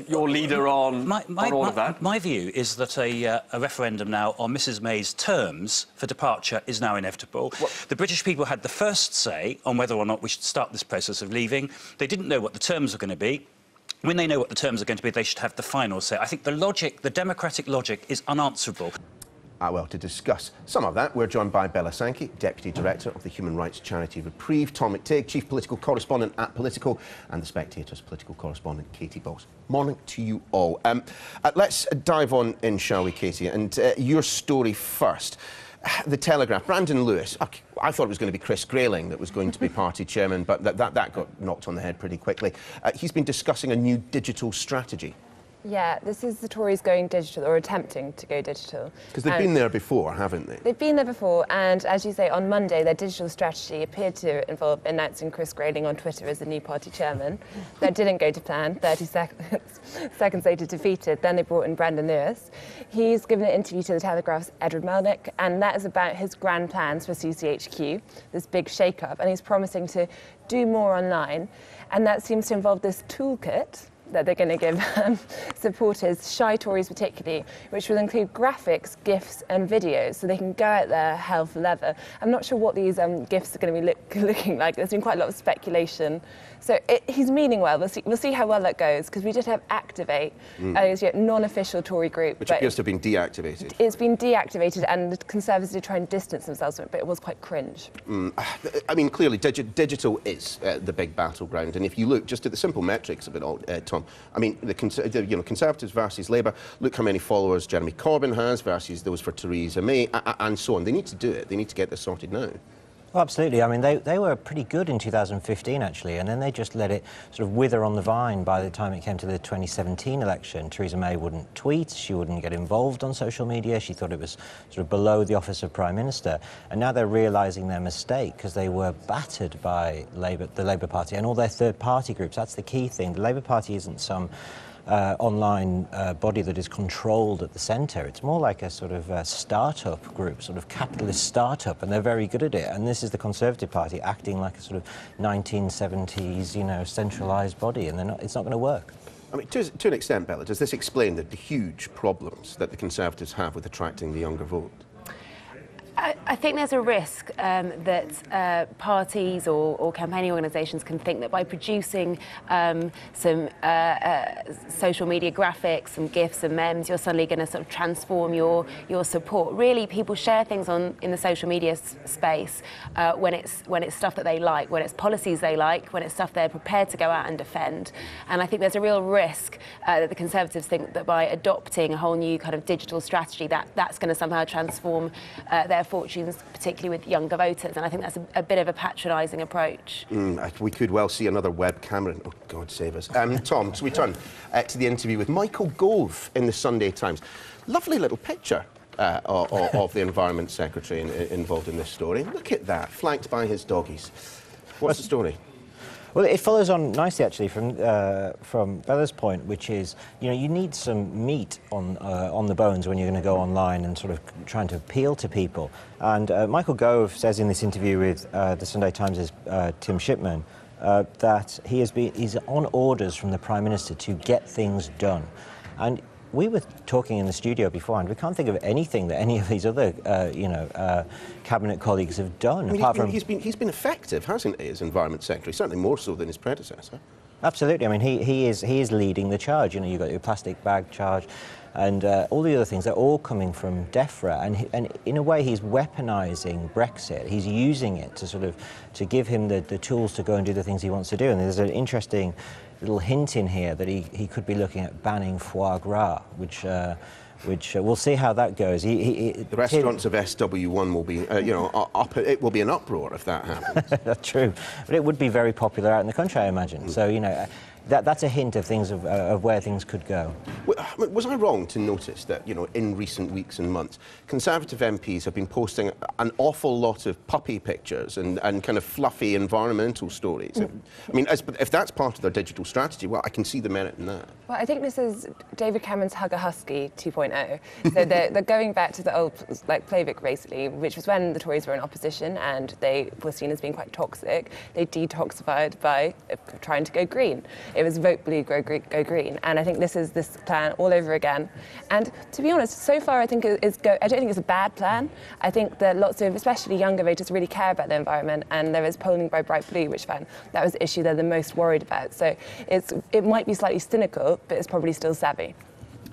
S8: your leader on all of that?
S11: My view is that a referendum now on Mrs May's terms for departure is now inevitable. The British people had the first say on whether or not we should start this process of leaving. They didn't know what the terms were going to be. When they know what the terms are going to be, they should have the final say. I think the democratic logic is unanswerable.
S12: Well, to discuss some of that, we're joined by Bella Sankey, Deputy Director of the human rights charity Reprieve, Tom McTighe, Chief Political Correspondent at Political, and The Spectator's political correspondent, Katie Bowles. Morning to you all. Let's dive on in, shall we, Katie? And your story first. The Telegraph, Brandon Lewis. I thought it was going to be Chris Grayling that was going to be party chairman, but that got knocked on the head pretty quickly. He's been discussing a new digital strategy.
S13: Yeah, this is the Tories going digital, or attempting to go digital.
S12: Because they've been there before, haven't they?
S13: They've been there before, and as you say, on Monday, their digital strategy appeared to involve announcing Chris Grayling on Twitter as the new party chairman. That didn't go to plan, 30 seconds later defeated. Then they brought in Brandon Lewis. He's given an interview to The Telegraph's Edward Melnick, and that is about his grand plans for CCHQ, this big shake-up, and he's promising to do more online, and that seems to involve this toolkit that they're going to give supporters, shy Tories particularly, which will include graphics, GIFs and videos, so they can go out there hell for leather. I'm not sure what these GIFs are going to be looking like. There's been quite a lot of speculation. So he's meaning well. We'll see how well that goes, because we did have Activate, as a non-official Tory group.
S12: Which appears to have been deactivated.
S13: It's been deactivated, and the Conservatives are trying to distance themselves from it, but it was quite cringe.
S12: I mean, clearly, digital is the big battleground, and if you look just at the simple metrics of it all, Tom, I mean, the Conservatives versus Labour, look how many followers Jeremy Corbyn has versus those for Theresa May, and so on. They need to do it. They need to get this sorted now.
S14: Well, absolutely. I mean, they were pretty good in 2015, actually, and then they just let it sort of wither on the vine by the time it came to the 2017 election. Theresa May wouldn't tweet, she wouldn't get involved on social media, she thought it was sort of below the office of Prime Minister, and now they're realising their mistake because they were battered by the Labour Party and all their third-party groups. That's the key thing. The Labour Party isn't some online body that is controlled at the centre. It's more like a sort of start-up group, sort of capitalist start-up, and they're very good at it. And this is the Conservative Party acting like a sort of 1970s, centralised body, and it's not going to work.
S12: I mean, to an extent, Bella, does this explain the huge problems that the Conservatives have with attracting the younger vote?
S15: I think there's a risk that parties or campaigning organisations can think that by producing some social media graphics, some GIFs and memes, you're suddenly going to sort of transform your support. Really, people share things in the social media space when it's stuff that they like, when it's policies they like, when it's stuff they're prepared to go out and defend. And I think there's a real risk that the Conservatives think that by adopting a whole new kind of digital strategy, that's going to somehow transform their fortunes, particularly with younger voters, and I think that's a bit of a patronising approach.
S12: We could well see another web camera. Oh, God save us. Tom, so we turn to the interview with Michael Gove in the Sunday Times. Lovely little picture of the Environment Secretary involved in this story. Look at that, flanked by his doggies. What's the story?
S14: Well, it follows on nicely, actually, from Bella's point, which is, you need some meat on the bones when you're going to go online and sort of trying to appeal to people. And Michael Gove says in this interview with the Sunday Times' Tim Shipman that he's on orders from the Prime Minister to get things done. And we were talking in the studio beforehand. We can't think of anything that any of these other, cabinet colleagues have done.
S12: I mean,
S14: apart from
S12: he's been effective, hasn't he, as Environment Secretary? Certainly more so than his predecessor.
S14: Absolutely. I mean, he is leading the charge. You've got your plastic bag charge, and all the other things. They're all coming from DEFRA, and in a way, he's weaponising Brexit. He's using it to give him the tools to go and do the things he wants to do. And there's an interesting little hint in here that he could be looking at banning foie gras, which we'll see how that goes. The
S12: restaurants of SW1 will be, it will be an uproar if that happens.
S14: That's true, but it would be very popular out in the country, I imagine. So that's a hint of things of where things could go.
S12: Was I wrong to notice that, in recent weeks and months, Conservative MPs have been posting an awful lot of puppy pictures and kind of fluffy environmental stories? I mean, if that's part of their digital strategy, well, I can see the merit in that.
S13: Well, I think this is David Cameron's Hug a Husky 2.0. So they're going back to the old playbook, basically, which was when the Tories were in opposition and they were seen as being quite toxic. They detoxified by trying to go green. It was vote blue, go green. And I think this is this plan all over again. And to be honest, so far I don't think it's a bad plan. I think that lots of, especially younger voters, really care about the environment, and there is polling by Bright Blue, which found that was the issue they're the most worried about. So it might be slightly cynical, but it's probably still savvy.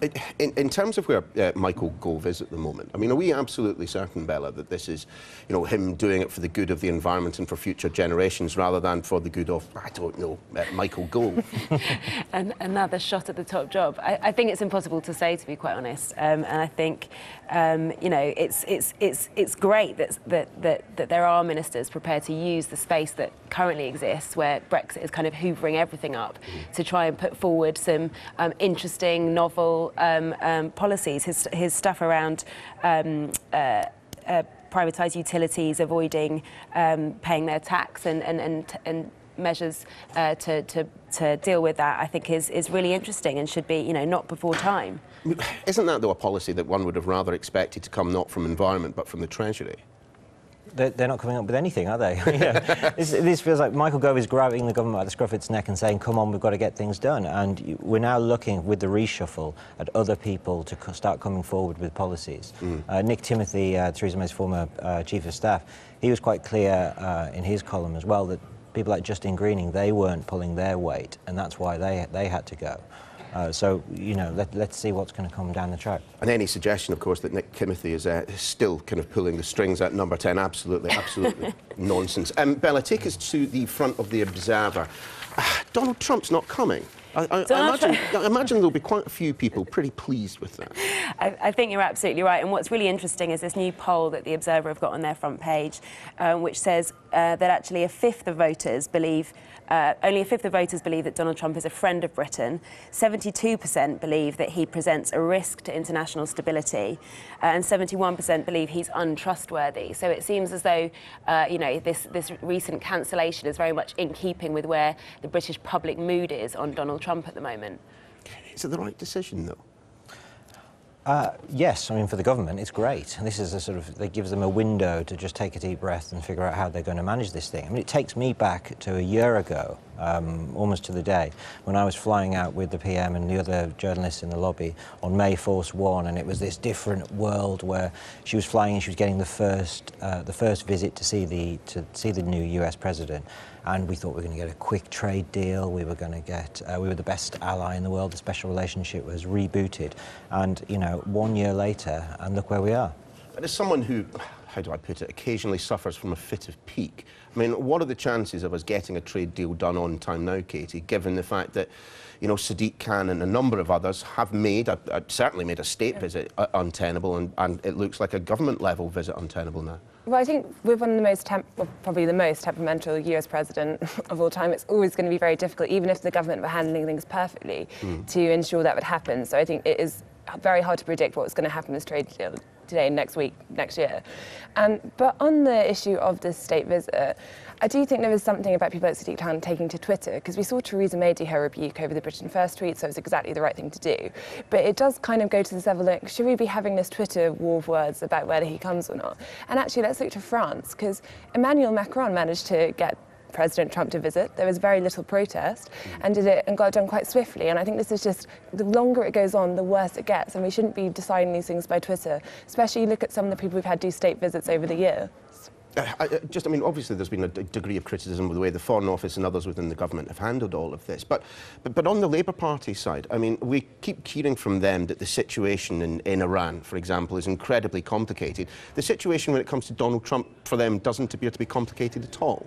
S12: In terms of where Michael Gove is at the moment, I mean, are we absolutely certain, Bella, that this is, you know, him doing it for the good of the environment and for future generations rather than for the good of, I don't know, Michael Gove?
S15: And another shot at the top job. I think it's impossible to say, to be quite honest. And I think, you know, it's great that there are ministers prepared to use the space that currently exists, where Brexit is kind of hoovering everything up, to try and put forward some interesting, novel policies. His stuff around privatised utilities, avoiding paying their tax, and measures to deal with that, I think is really interesting and should be, you know, not before time.
S12: Isn't that, though, a policy that one would have rather expected to come not from environment but from the Treasury?
S14: They're not coming up with anything, are they? This feels like Michael Gove is grabbing the government by the scruff of its neck and saying, come on, we've got to get things done. And we're now looking, with the reshuffle, at other people to start coming forward with policies. Nick Timothy, Theresa May's former Chief of Staff, he was quite clear in his column as well that people like Justine Greening, they weren't pulling their weight, and that's why they had to go. So, you know, let's see what's going to come down the track.
S12: And any suggestion, of course, that Nick Timothy is still kind of pulling the strings at number 10, absolutely nonsense. Bella, take us to the front of the Observer. Donald Trump's not coming. I imagine there'll be quite a few people pretty pleased with that.
S15: I think you're absolutely right. And what's really interesting is this new poll that the Observer have got on their front page, which says that actually only a fifth of voters believe that Donald Trump is a friend of Britain. 72% believe that he presents a risk to international stability, and 71% believe he's untrustworthy. So it seems as though, you know, this recent cancellation is very much in keeping with where the British public mood is on Donald Trump at the moment.
S12: Is it the right decision, though?
S14: Yes, I mean, for the government, it's great. This is a sort of, it gives them a window to just take a deep breath and figure out how they're going to manage this thing. I mean, it takes me back to a year ago, almost to the day, when I was flying out with the PM and the other journalists in the lobby on May Force One, and it was this different world where she was flying and she was getting the first visit to see the new US president. And we thought we were going to get a quick trade deal. We were going to get, we were the best ally in the world. The special relationship was rebooted. And, you know, 1 year later, and look where we are.
S12: But as someone who, how do I put it, occasionally suffers from a fit of pique, I mean, what are the chances of us getting a trade deal done on time now, Katie, given the fact that, you know, Sadiq Khan and a number of others have certainly made a state visit untenable, and it looks like a government-level visit untenable now?
S13: Well, I think with one of the most, probably the most temperamental US president of all time, it's always going to be very difficult, even if the government were handling things perfectly, to ensure that would happen. So I think it is very hard to predict what's going to happen in this trade deal today, next week, next year. But on the issue of this state visit, I do think there is something about people like Sadiq Khan taking to Twitter, because we saw Theresa May do her rebuke over the Britain First tweet, so it's exactly the right thing to do. But it does kind of go to this level, like, should we be having this Twitter war of words about whether he comes or not? And actually, let's look to France, because Emmanuel Macron managed to get President Trump to visit. There was very little protest, and did it and got it done quite swiftly. And I think this is just, the longer it goes on, the worse it gets, and we shouldn't be deciding these things by Twitter, especially look at some of the people we've had do state visits over the year.
S12: I mean, obviously there's been a degree of criticism with the way the Foreign Office and others within the government have handled all of this. But on the Labour Party side, I mean, we keep hearing from them that the situation in Iran, for example, is incredibly complicated. The situation when it comes to Donald Trump, for them, doesn't appear to be complicated at all.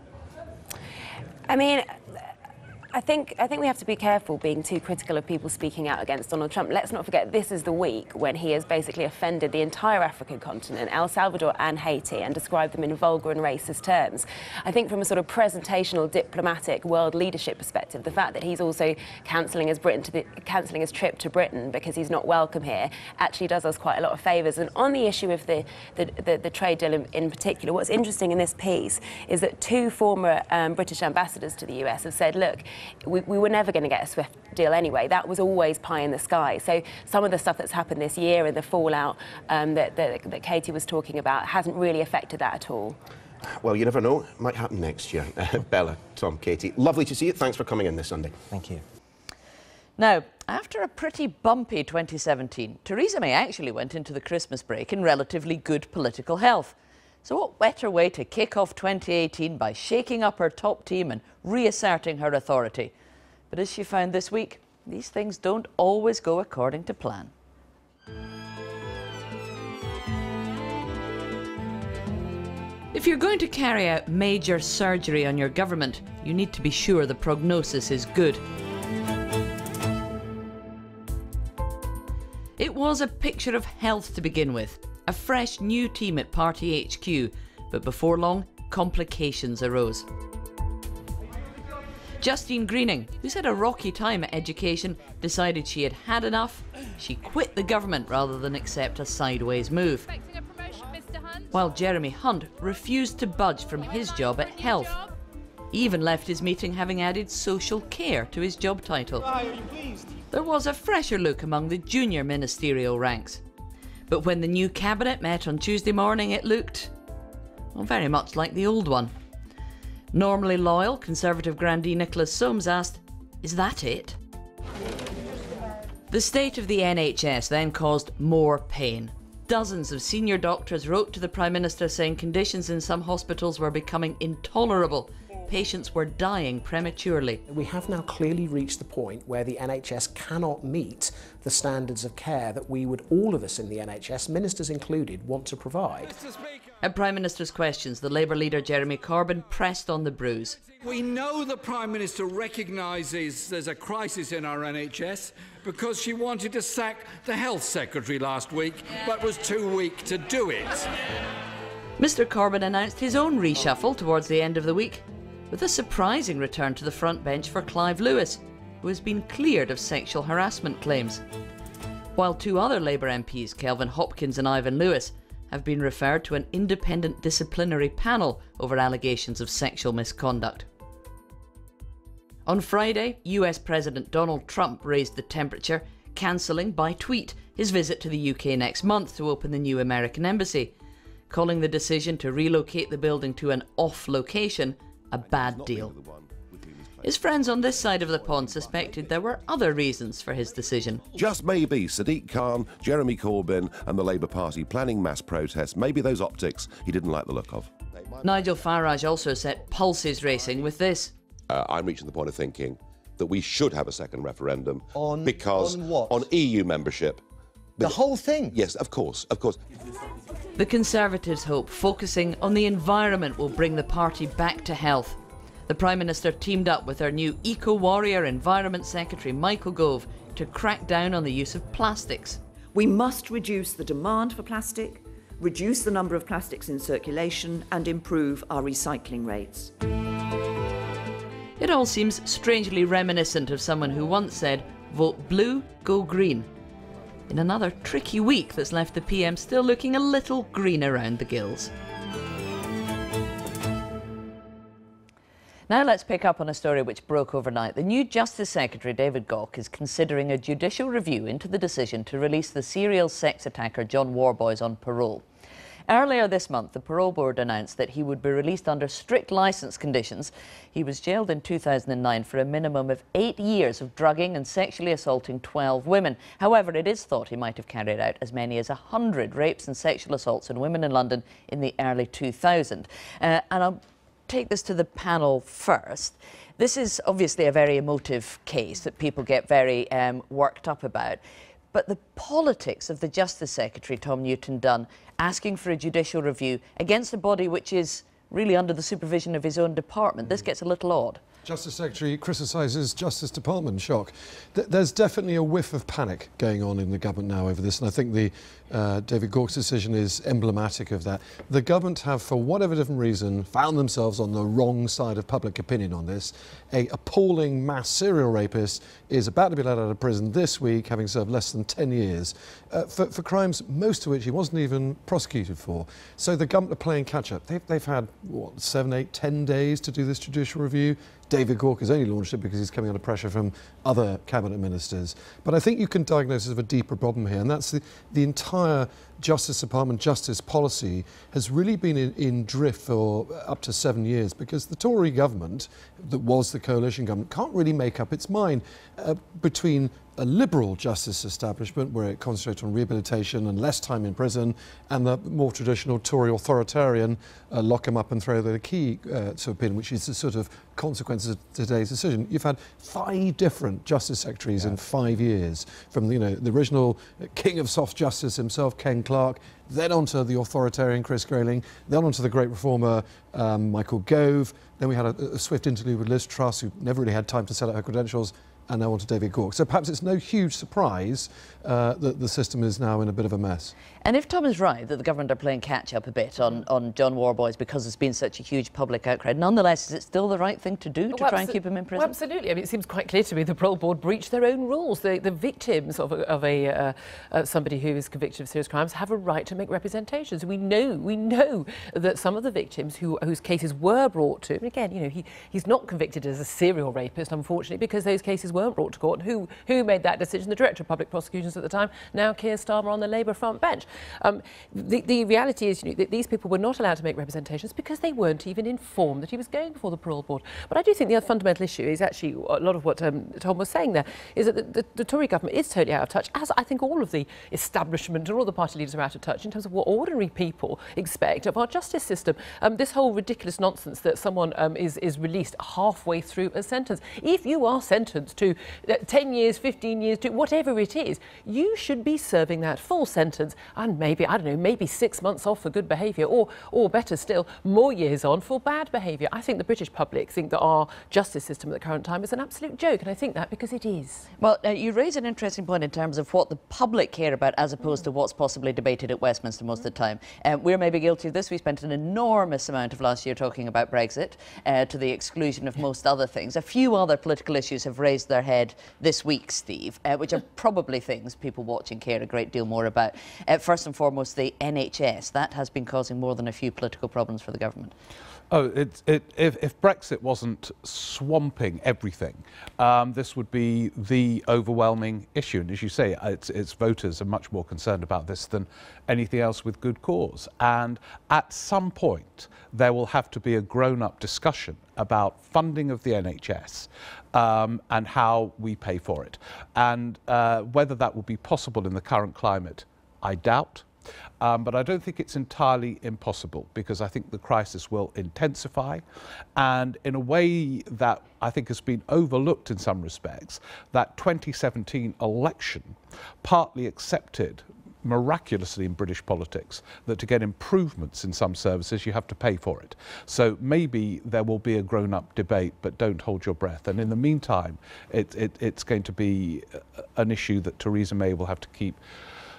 S15: I mean, I think we have to be careful being too critical of people speaking out against Donald Trump. Let's not forget, this is the week when he has basically offended the entire African continent, El Salvador and Haiti, and described them in vulgar and racist terms. I think from a sort of presentational, diplomatic, world leadership perspective, the fact that he's also cancelling his trip to Britain because he's not welcome here actually does us quite a lot of favours. And on the issue of the trade deal in particular, what's interesting in this piece is that two former British ambassadors to the US have said, look, we were never going to get a swift deal anyway. That was always pie in the sky. So some of the stuff that's happened this year and the fallout that Katie was talking about hasn't really affected that at all.
S12: Well, you never know. It might happen next year. Bella, Tom, Katie, lovely to see you. Thanks for coming in this Sunday.
S14: Thank you.
S16: Now, after a pretty bumpy 2017, Theresa May actually went into the Christmas break in relatively good political health. So what better way to kick off 2018 by shaking up her top team and reasserting her authority? But as she found this week, these things don't always go according to plan. If you're going to carry out major surgery on your government, you need to be sure the prognosis is good. It was a picture of health to begin with, a fresh new team at Party HQ, but before long, complications arose. Justine Greening, who's had a rocky time at education, decided she had had enough. She quit the government rather than accept a sideways move. While Jeremy Hunt refused to budge from his job at Health. He even left his meeting having added social care to his job title. There was a fresher look among the junior ministerial ranks. But when the new cabinet met on Tuesday morning, it looked, well, very much like the old one. Normally loyal Conservative grandee Nicholas Soames asked, "Is that it?" The state of the NHS then caused more pain. Dozens of senior doctors wrote to the Prime Minister saying conditions in some hospitals were becoming intolerable. Patients were dying prematurely.
S17: We have now clearly reached the point where the NHS cannot meet the standards of care that we would, all of us in the NHS, ministers included, want to provide.
S16: At Prime Minister's questions, the Labour leader Jeremy Corbyn pressed on the bruise.
S18: We know the Prime Minister recognises there's a crisis in our NHS because she wanted to sack the Health Secretary last week, but was too weak to do it.
S16: Mr Corbyn announced his own reshuffle towards the end of the week, with a surprising return to the front bench for Clive Lewis, who has been cleared of sexual harassment claims. While two other Labour MPs, Kelvin Hopkins and Ivan Lewis, have been referred to an independent disciplinary panel over allegations of sexual misconduct. On Friday, US President Donald Trump raised the temperature, cancelling by tweet his visit to the UK next month to open the new American embassy, calling the decision to relocate the building to an off location a bad deal. His friends on this side of the pond suspected there were other reasons for his decision.
S19: Just maybe Sadiq Khan, Jeremy Corbyn and the Labour Party planning mass protests, maybe those optics he didn't like the look of.
S16: Nigel Farage also set pulses racing with this.
S19: I'm reaching the point of thinking that we should have a second referendum.
S20: On what?
S19: On EU membership.
S20: The whole thing?
S19: Yes, of course, of course.
S16: The Conservatives hope focusing on the environment will bring the party back to health. The Prime Minister teamed up with our new eco-warrior Environment Secretary Michael Gove to crack down on the use of plastics.
S21: We must reduce the demand for plastic, reduce the number of plastics in circulation and improve our recycling rates.
S16: It all seems strangely reminiscent of someone who once said, "Vote blue, go green." In another tricky week that's left the PM still looking a little green around the gills. Now let's pick up on a story which broke overnight. The new Justice Secretary, David Gauke, is considering a judicial review into the decision to release the serial sex attacker John Worboys on parole. Earlier this month, the parole board announced that he would be released under strict licence conditions. He was jailed in 2009 for a minimum of 8 years of drugging and sexually assaulting 12 women. However, it is thought he might have carried out as many as 100 rapes and sexual assaults on women in London in the early 2000s. And I'll take this to the panel first. This is obviously a very emotive case that people get very worked up about. But the politics of the Justice Secretary, Tom Newton-Dunn, asking for a judicial review against a body which is really under the supervision of his own department, this gets a little odd.
S22: Justice Secretary criticises Justice Department, shock. There's definitely a whiff of panic going on in the government now over this, and I think the David Gauke's decision is emblematic of that. The government have, for whatever different reason, found themselves on the wrong side of public opinion on this. A appalling mass serial rapist is about to be let out of prison this week, having served less than 10 years, for crimes, most of which he wasn't even prosecuted for. So the government are playing catch-up. They've had, what, 7, 8, 10 days to do this judicial review. David Gauke has only launched it because he's coming under pressure from other cabinet ministers. But I think you can diagnose it as a deeper problem here, and that's the entire Justice Department justice policy has really been in drift for up to 7 years because the Tory government, that was the coalition government, can't really make up its mind between a liberal justice establishment where it concentrates on rehabilitation and less time in prison, and the more traditional Tory authoritarian lock him up and throw the key to a pin, which is the sort of consequences of today's decision. You've had 5 different justice secretaries in 5 years, from the original king of soft justice himself, Ken Clarke, then onto the authoritarian Chris Grayling, then onto the great reformer Michael Gove. Then we had a swift interlude with Liz Truss, who never really had time to set out her credentials, and now on to David Gauke. So perhaps it's no huge surprise that the system is now in a bit of a mess.
S16: And if Tom is right that the government are playing catch-up a bit on John Worboys because there's been such a huge public outcry, nonetheless, is it still the right thing to do to try and keep him in prison?
S1: Well, absolutely. I mean, it seems quite clear to me the parole board breached their own rules. The victims of somebody who is convicted of serious crimes have a right to make representations. We know that some of the victims whose cases were brought to, and again, you know, he's not convicted as a serial rapist, unfortunately, because those cases weren't brought to court. And who made that decision? The Director of Public Prosecutions at the time, now Keir Starmer on the Labour front bench. The reality is, you know, that these people were not allowed to make representations because they weren't even informed that he was going before the parole board. But I do think the other fundamental issue is actually a lot of what Tom was saying there, is that the Tory government is totally out of touch, as I think all of the establishment and all the party leaders are out of touch in terms of what ordinary people expect of our justice system. This whole ridiculous nonsense that someone is released halfway through a sentence. If you are sentenced to 10 years, 15 years, to whatever it is, you should be serving that full sentence and maybe, I don't know, maybe 6 months off for good behaviour, or better still, more years on for bad behaviour. I think the British public think that our justice system at the current time is an absolute joke, and I think that because it is.
S16: Well, you raise an interesting point in terms of what the public care about as opposed to what's possibly debated at Westminster most of the time. We're maybe guilty of this. We spent an enormous amount of last year talking about Brexit, to the exclusion of most other things. A few other political issues have raised their head this week, Steve, which are probably things people watching care a great deal more about. First and foremost, the NHS. That has been causing more than a few political problems for the government.
S4: Oh, if Brexit wasn't swamping everything, this would be the overwhelming issue. And as you say, its voters are much more concerned about this than anything else with good cause. And at some point, there will have to be a grown-up discussion about funding of the NHS and how we pay for it. And whether that will be possible in the current climate, I doubt. But I don't think it's entirely impossible, because I think the crisis will intensify, and in a way that I think has been overlooked in some respects, that 2017 election partly accepted miraculously in British politics that to get improvements in some services you have to pay for it. So maybe there will be a grown-up debate, but don't hold your breath. And in the meantime, it's going to be an issue that Theresa May will have to keep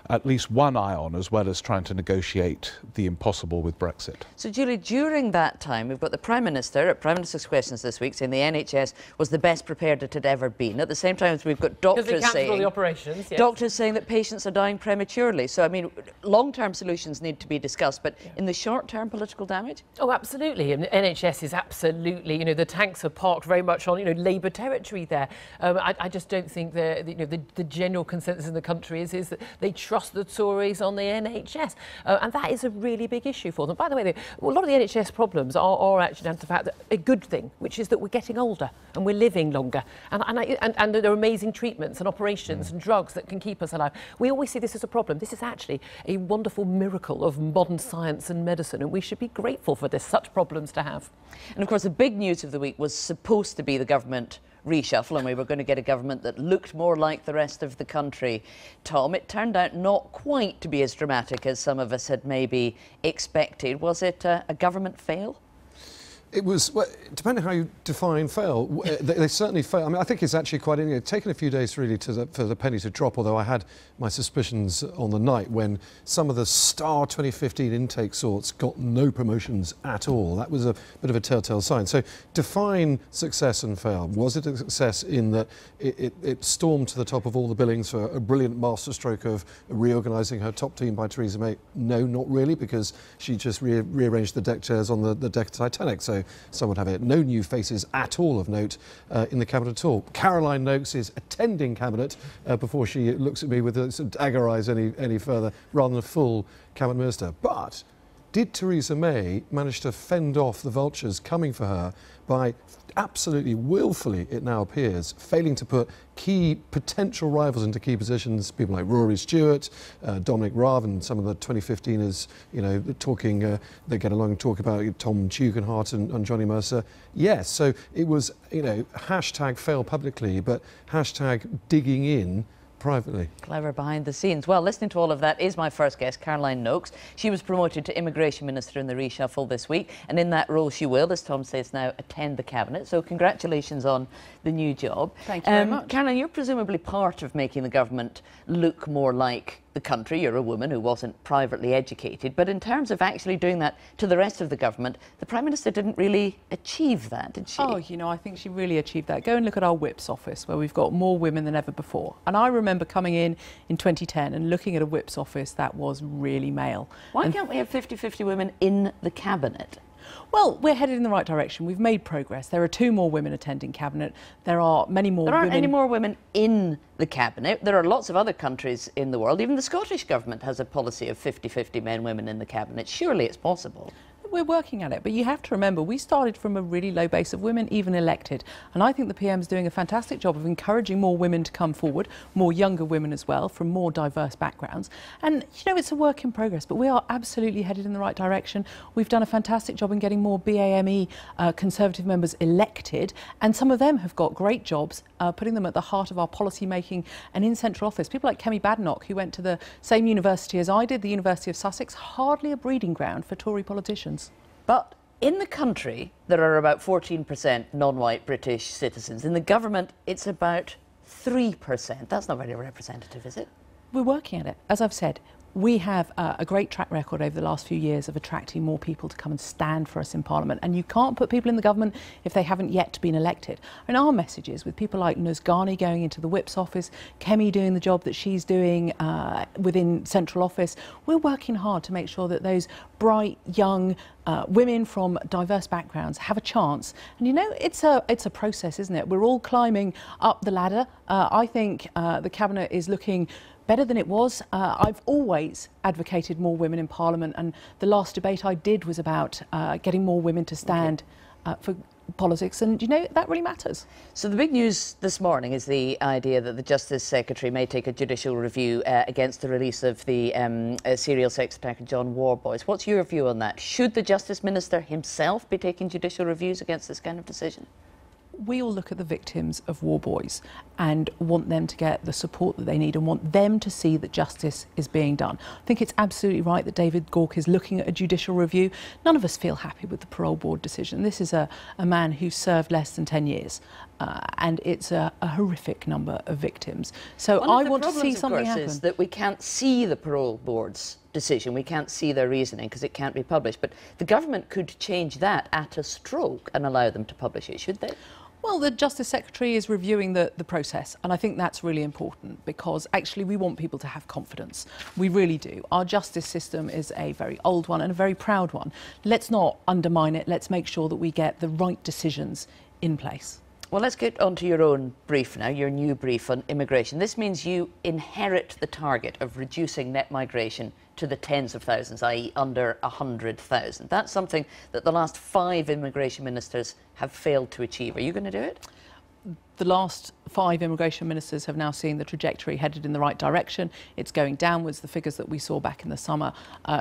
S4: at least one eye on, as well as trying to negotiate the impossible with Brexit.
S16: So, Julie, during that time, we've got the Prime Minister at Prime Minister's Questions this week saying the NHS was the best prepared it had ever been. At the same time, we've got doctors saying
S1: all the operations, yes.
S16: Doctors saying that patients are dying prematurely. So, I mean, long-term solutions need to be discussed, but in the short-term, political damage?
S1: Oh, absolutely. And the NHS is absolutely, you know, the tanks are parked very much on, you know, Labour territory there. I just don't think the general consensus in the country is that they trust the Tories on the NHS. And that is a really big issue for them. By the way, a lot of the NHS problems are actually down to the fact that a good thing, which is that we're getting older and we're living longer. And there are amazing treatments and operations and drugs that can keep us alive. We always see this as a problem. This is actually a wonderful miracle of modern science and medicine, and we should be grateful for this, such problems to have.
S16: And of course, the big news of the week was supposed to be the government reshuffle, and we were going to get a government that looked more like the rest of the country. Tom, it turned out not quite to be as dramatic as some of us had maybe expected. Was it a government fail?
S22: It was, well, depending how you define fail, they certainly failed. I mean, I think it's actually quite, it's taken a few days really for the penny to drop, although I had my suspicions on the night when some of the star 2015 intake sorts got no promotions at all. That was a bit of a telltale sign. So define success and fail. Was it a success in that it stormed to the top of all the billings for a brilliant masterstroke of reorganising her top team by Theresa May? No, not really, because she just rearranged the deck chairs on the deck of Titanic. So some would have it. No new faces at all of note in the cabinet at all. Caroline Noakes is attending cabinet before she looks at me with a sort of dagger eyes any further, rather than a full cabinet minister. But did Theresa May manage to fend off the vultures coming for her by absolutely willfully, it now appears, failing to put key potential rivals into key positions, people like Rory Stewart, Dominic Raab, and some of the 2015ers, you know, talking, they get along and talk about Tom Tugendhat and Johnny Mercer. Yes, so it was, you know, hashtag fail publicly, but hashtag digging in privately.
S16: Clever behind the scenes. Well, listening to all of that is my first guest, Caroline Noakes. She was promoted to Immigration Minister in the reshuffle this week, and in that role she will, as Tom says now, attend the Cabinet. So congratulations on the new job.
S6: Thank you very much.
S16: Caroline, you're presumably part of making the government look more like the country. You're a woman who wasn't privately educated, but in terms of actually doing that to the rest of the government, the Prime Minister didn't really achieve that, did she?
S2: Oh, you know, I think she really achieved that. Go and look at our Whip's office, where we've got more women than ever before. And I remember coming in 2010 and looking at a Whip's office that was really male.
S16: Why can't we have 50-50 women in the Cabinet?
S2: Well, we're headed in the right direction. We've made progress. There are 2 more women attending Cabinet. There are many more women...
S16: There aren't any more women in the Cabinet. There are lots of other countries in the world. Even the Scottish Government has a policy of 50-50 men, women in the Cabinet. Surely it's possible.
S2: We're working at it, but you have to remember we started from a really low base of women even elected, and I think the PM's doing a fantastic job of encouraging more women to come forward, more younger women as well, from more diverse backgrounds. And you know, it's a work in progress, but we are absolutely headed in the right direction. We've done a fantastic job in getting more BAME Conservative members elected, and some of them have got great jobs, putting them at the heart of our policy making and in central office. People like Kemi Badenoch, who went to the same university as I did, the University of Sussex, hardly a breeding ground for Tory politicians.
S16: But in the country, there are about 14% non-white British citizens. In the government, it's about 3%. That's not very representative, is it?
S2: We're working at it. As I've said, we have a great track record over the last few years of attracting more people to come and stand for us in Parliament. And you can't put people in the government if they haven't yet been elected. And our messages, with people like Nuz Ghani going into the Whip's office, Kemi doing the job that she's doing within central office, we're working hard to make sure that those bright, young women from diverse backgrounds have a chance. And you know, it's a process, isn't it? We're all climbing up the ladder. I think the Cabinet is looking better than it was. I've always advocated more women in Parliament, and the last debate I did was about getting more women to stand for politics, and you know, that really matters.
S16: So the big news this morning is the idea that the Justice Secretary may take a judicial review against the release of the serial sex attacker John Worboys. What's your view on that? Should the Justice Minister himself be taking judicial reviews against this kind of decision?
S2: We all look at the victims of war boys and want them to get the support that they need and want them to see that justice is being done. I think it's absolutely right that David Gauke is looking at a judicial review. None of us feel happy with the parole board decision. This is a man who served less than 10 years. And it's a horrific number of victims. So I want to see something happen.
S16: Is that we can't see the parole board's decision. We can't see their reasoning because it can't be published. But the government could change that at a stroke and allow them to publish it, should they?
S2: Well, the Justice Secretary is reviewing the process, and I think that's really important because actually we want people to have confidence. We really do. Our justice system is a very old one and a very proud one. Let's not undermine it. Let's make sure that we get the right decisions in place.
S16: Well, let's get on to your own brief now, your new brief on immigration. This means you inherit the target of reducing net migration to the tens of thousands, i.e. under 100,000. That's something that the last 5 immigration ministers have failed to achieve. Are you going to do it?
S2: The last 5 immigration ministers have now seen the trajectory headed in the right direction. It's going downwards. The figures that we saw back in the summer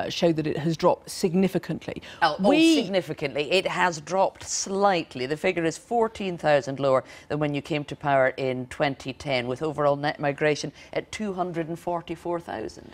S2: show that it has dropped significantly.
S16: Significantly. It has dropped slightly. The figure is 14,000 lower than when you came to power in 2010, with overall net migration at 244,000.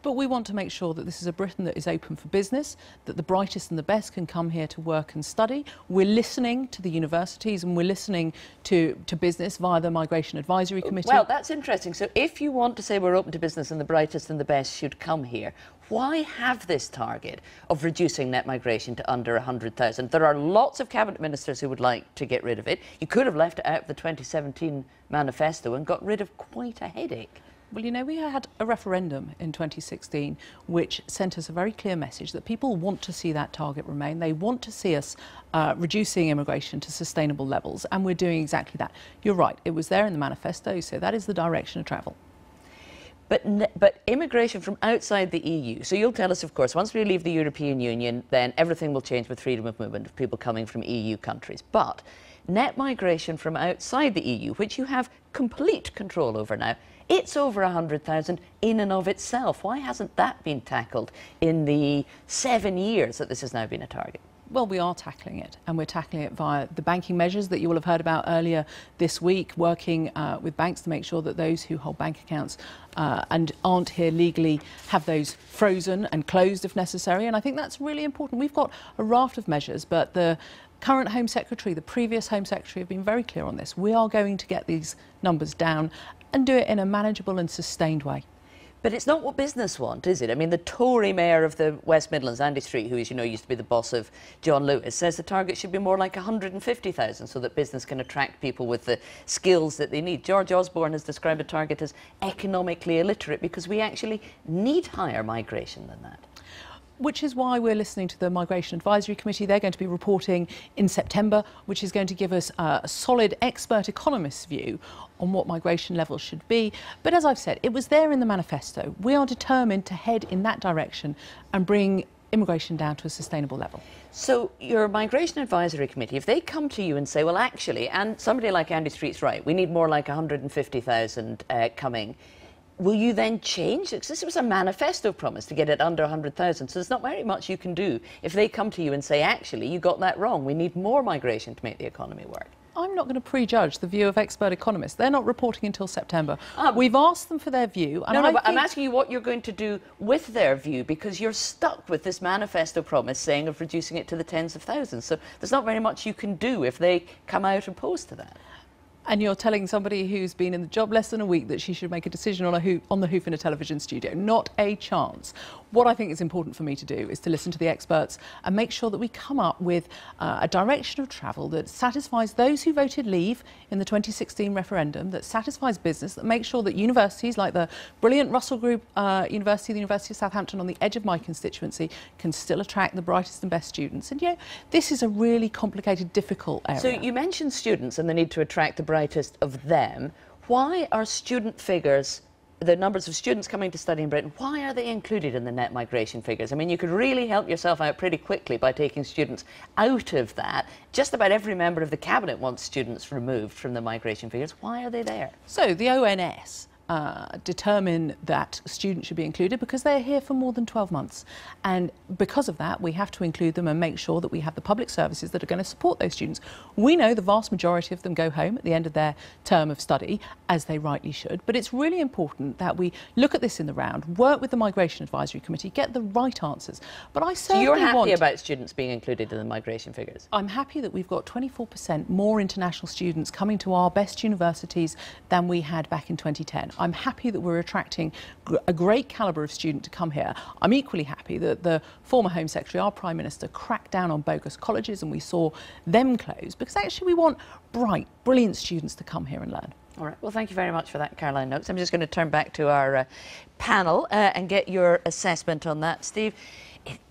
S2: But we want to make sure that this is a Britain that is open for business, that the brightest and the best can come here to work and study. We're listening to the universities and we're listening to business via the Migration Advisory Committee.
S16: Well, that's interesting. So if you want to say we're open to business and the brightest and the best should come here, why have this target of reducing net migration to under 100,000? There are lots of cabinet ministers who would like to get rid of it. You could have left it out of the 2017 manifesto and got rid of quite a headache.
S2: Well, you know, we had a referendum in 2016 which sent us a very clear message that people want to see that target remain. They want to see us reducing immigration to sustainable levels, and we're doing exactly that. You're right, it was there in the manifesto, so that is the direction of travel.
S16: But immigration from outside the EU, so you'll tell us, of course, once we leave the European Union, then everything will change with freedom of movement of people coming from EU countries. But net migration from outside the EU, which you have complete control over now, it's over 100,000 in and of itself. Why hasn't that been tackled in the 7 years that this has now been a target?
S2: Well, we are tackling it, and we're tackling it via the banking measures that you will have heard about earlier this week, working with banks to make sure that those who hold bank accounts and aren't here legally have those frozen and closed if necessary. And I think that's really important. We've got a raft of measures, but the current Home Secretary, the previous Home Secretary have been very clear on this. We are going to get these numbers down and do it in a manageable and sustained way.
S16: But it's not what business want, is it? I mean, the Tory mayor of the West Midlands, Andy Street, who, as you know, used to be the boss of John Lewis, says the target should be more like 150,000 so that business can attract people with the skills that they need. George Osborne has described a target as economically illiterate because we actually need higher migration than that.
S2: Which is why we're listening to the Migration Advisory Committee. They're going to be reporting in September, which is going to give us a solid expert economist's view on what migration levels should be. But as I've said, it was there in the manifesto. We are determined to head in that direction and bring immigration down to a sustainable level.
S16: So your Migration Advisory Committee, if they come to you and say, well, actually, and somebody like Andy Street's right, we need more like 150,000 coming, will you then change? Because this was a manifesto promise to get it under 100,000, so there's not very much you can do if they come to you and say, actually, you got that wrong. We need more migration to make the economy work.
S2: I'm not going to prejudge the view of expert economists. They're not reporting until September. We've asked them for their view. And
S16: but I'm asking you what you're going to do with their view, because you're stuck with this manifesto promise saying of reducing it to the tens of thousands. So there's not very much you can do if they come out opposed to that.
S2: And you're telling somebody who's been in the job less than a week that she should make a decision on the hoof in a television studio. Not a chance. What I think is important for me to do is to listen to the experts and make sure that we come up with a direction of travel that satisfies those who voted leave in the 2016 referendum, that satisfies business, that makes sure that universities like the brilliant Russell Group University, the University of Southampton on the edge of my constituency, can still attract the brightest and best students. And this is a really complicated, difficult area.
S16: So you mentioned students and the need to attract the brightest of them. Why are student figures, the numbers of students coming to study in Britain, why are they included in the net migration figures? I mean, you could really help yourself out pretty quickly by taking students out of that. Just about every member of the cabinet wants students removed from the migration figures. Why are they there?
S2: So the ONS determine that students should be included because they're here for more than 12 months. And because of that, we have to include them and make sure that we have the public services that are going to support those students. We know the vast majority of them go home at the end of their term of study, as they rightly should, but it's really important that we look at this in the round, work with the Migration Advisory Committee, get the right answers. But I certainly
S16: So you're happy about students being included in the migration figures?
S2: I'm happy that we've got 24% more international students coming to our best universities than we had back in 2010. I'm happy that we're attracting a great calibre of student to come here. I'm equally happy that the former Home Secretary, our Prime Minister, cracked down on bogus colleges and we saw them close, because actually we want bright, brilliant students to come here and learn.
S16: All right. Well, thank you very much for that, Caroline Noakes. I'm just going to turn back to our panel and get your assessment on that. Steve,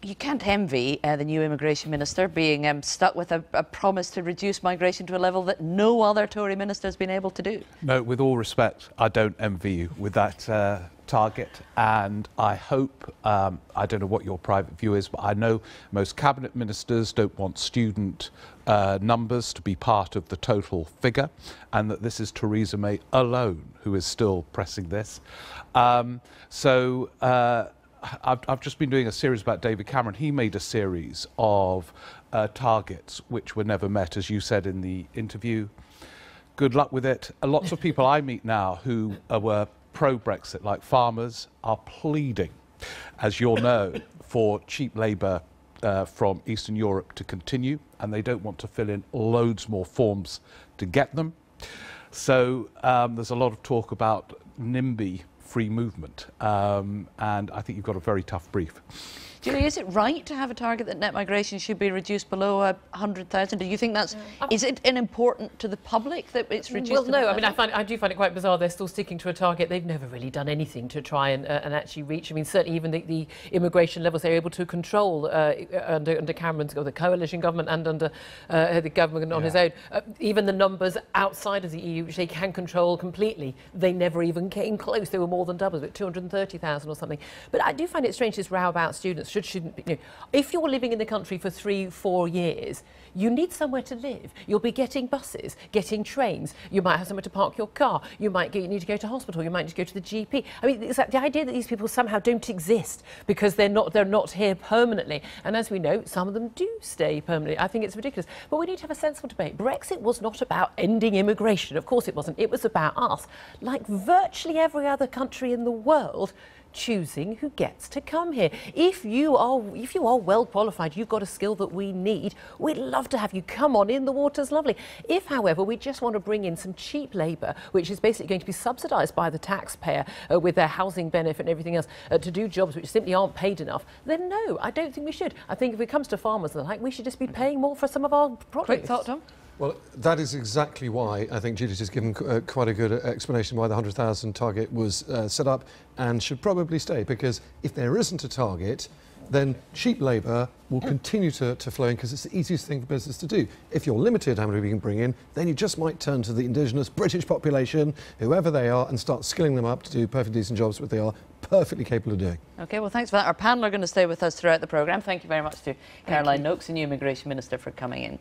S16: you can't envy the new immigration minister being stuck with a promise to reduce migration to a level that no other Tory minister has been able to do.
S4: No, with all respect, I don't envy you with that target, and I hope, I don't know what your private view is, but I know most cabinet ministers don't want student numbers to be part of the total figure, and that this is Theresa May alone who is still pressing this. I've just been doing a series about David Cameron. He made a series of targets which were never met, as you said in the interview. Good luck with it. Lots of people I meet now who were pro-Brexit, like farmers, are pleading, as you'll know, for cheap labour from Eastern Europe to continue, and they don't want to fill in loads more forms to get them. So there's a lot of talk about NIMBY, free movement, and I think you've got a very tough brief.
S16: Julie, is it right to have a target that net migration should be reduced below 100,000? Do you think that's... Is it important to the public that it's reduced?
S1: Well, no. I mean, I do find it quite bizarre they're still sticking to a target they've never really done anything to try and actually reach. I mean, certainly even the immigration levels they're able to control under Cameron's, or the coalition government, and under the government on his own. Even the numbers outside of the EU, which they can control completely, they never even came close. They were more than doubles, at 230,000 or something. But I do find it strange, this row about students shouldn't be. You know, if you're living in the country for 3-4 years, you need somewhere to live. You'll be getting buses, getting trains. You might have somewhere to park your car. You need to go to hospital. You might need to go to the GP. I mean, it's like the idea that these people somehow don't exist because they're not here permanently. And as we know, some of them do stay permanently. I think it's ridiculous. But we need to have a sensible debate. Brexit was not about ending immigration. Of course it wasn't. It was about us, like virtually every other country in the world, choosing who gets to come here. If you are well qualified, you've got a skill that we need, we'd love to have you. Come on in, the water's lovely. If, however, we just want to bring in some cheap labour, which is basically going to be subsidised by the taxpayer with their housing benefit and everything else, to do jobs which simply aren't paid enough, then no, I don't think we should. I think if it comes to farmers and the like, we should just be paying more for some of our produce.
S6: Quick thought, Tom?
S22: Well, that is exactly why I think Judith has given quite a good explanation why the 100,000 target was set up and should probably stay, because if there isn't a target, then cheap labour will continue to flow in because it's the easiest thing for business to do. If you're limited how many we can bring in, then you just might turn to the indigenous British population, whoever they are, and start skilling them up to do perfectly decent jobs, which they are perfectly capable of doing.
S16: OK, well, thanks for that. Our panel are going to stay with us throughout the programme. Thank you very much to Caroline Noakes, the new Immigration Minister, for coming in.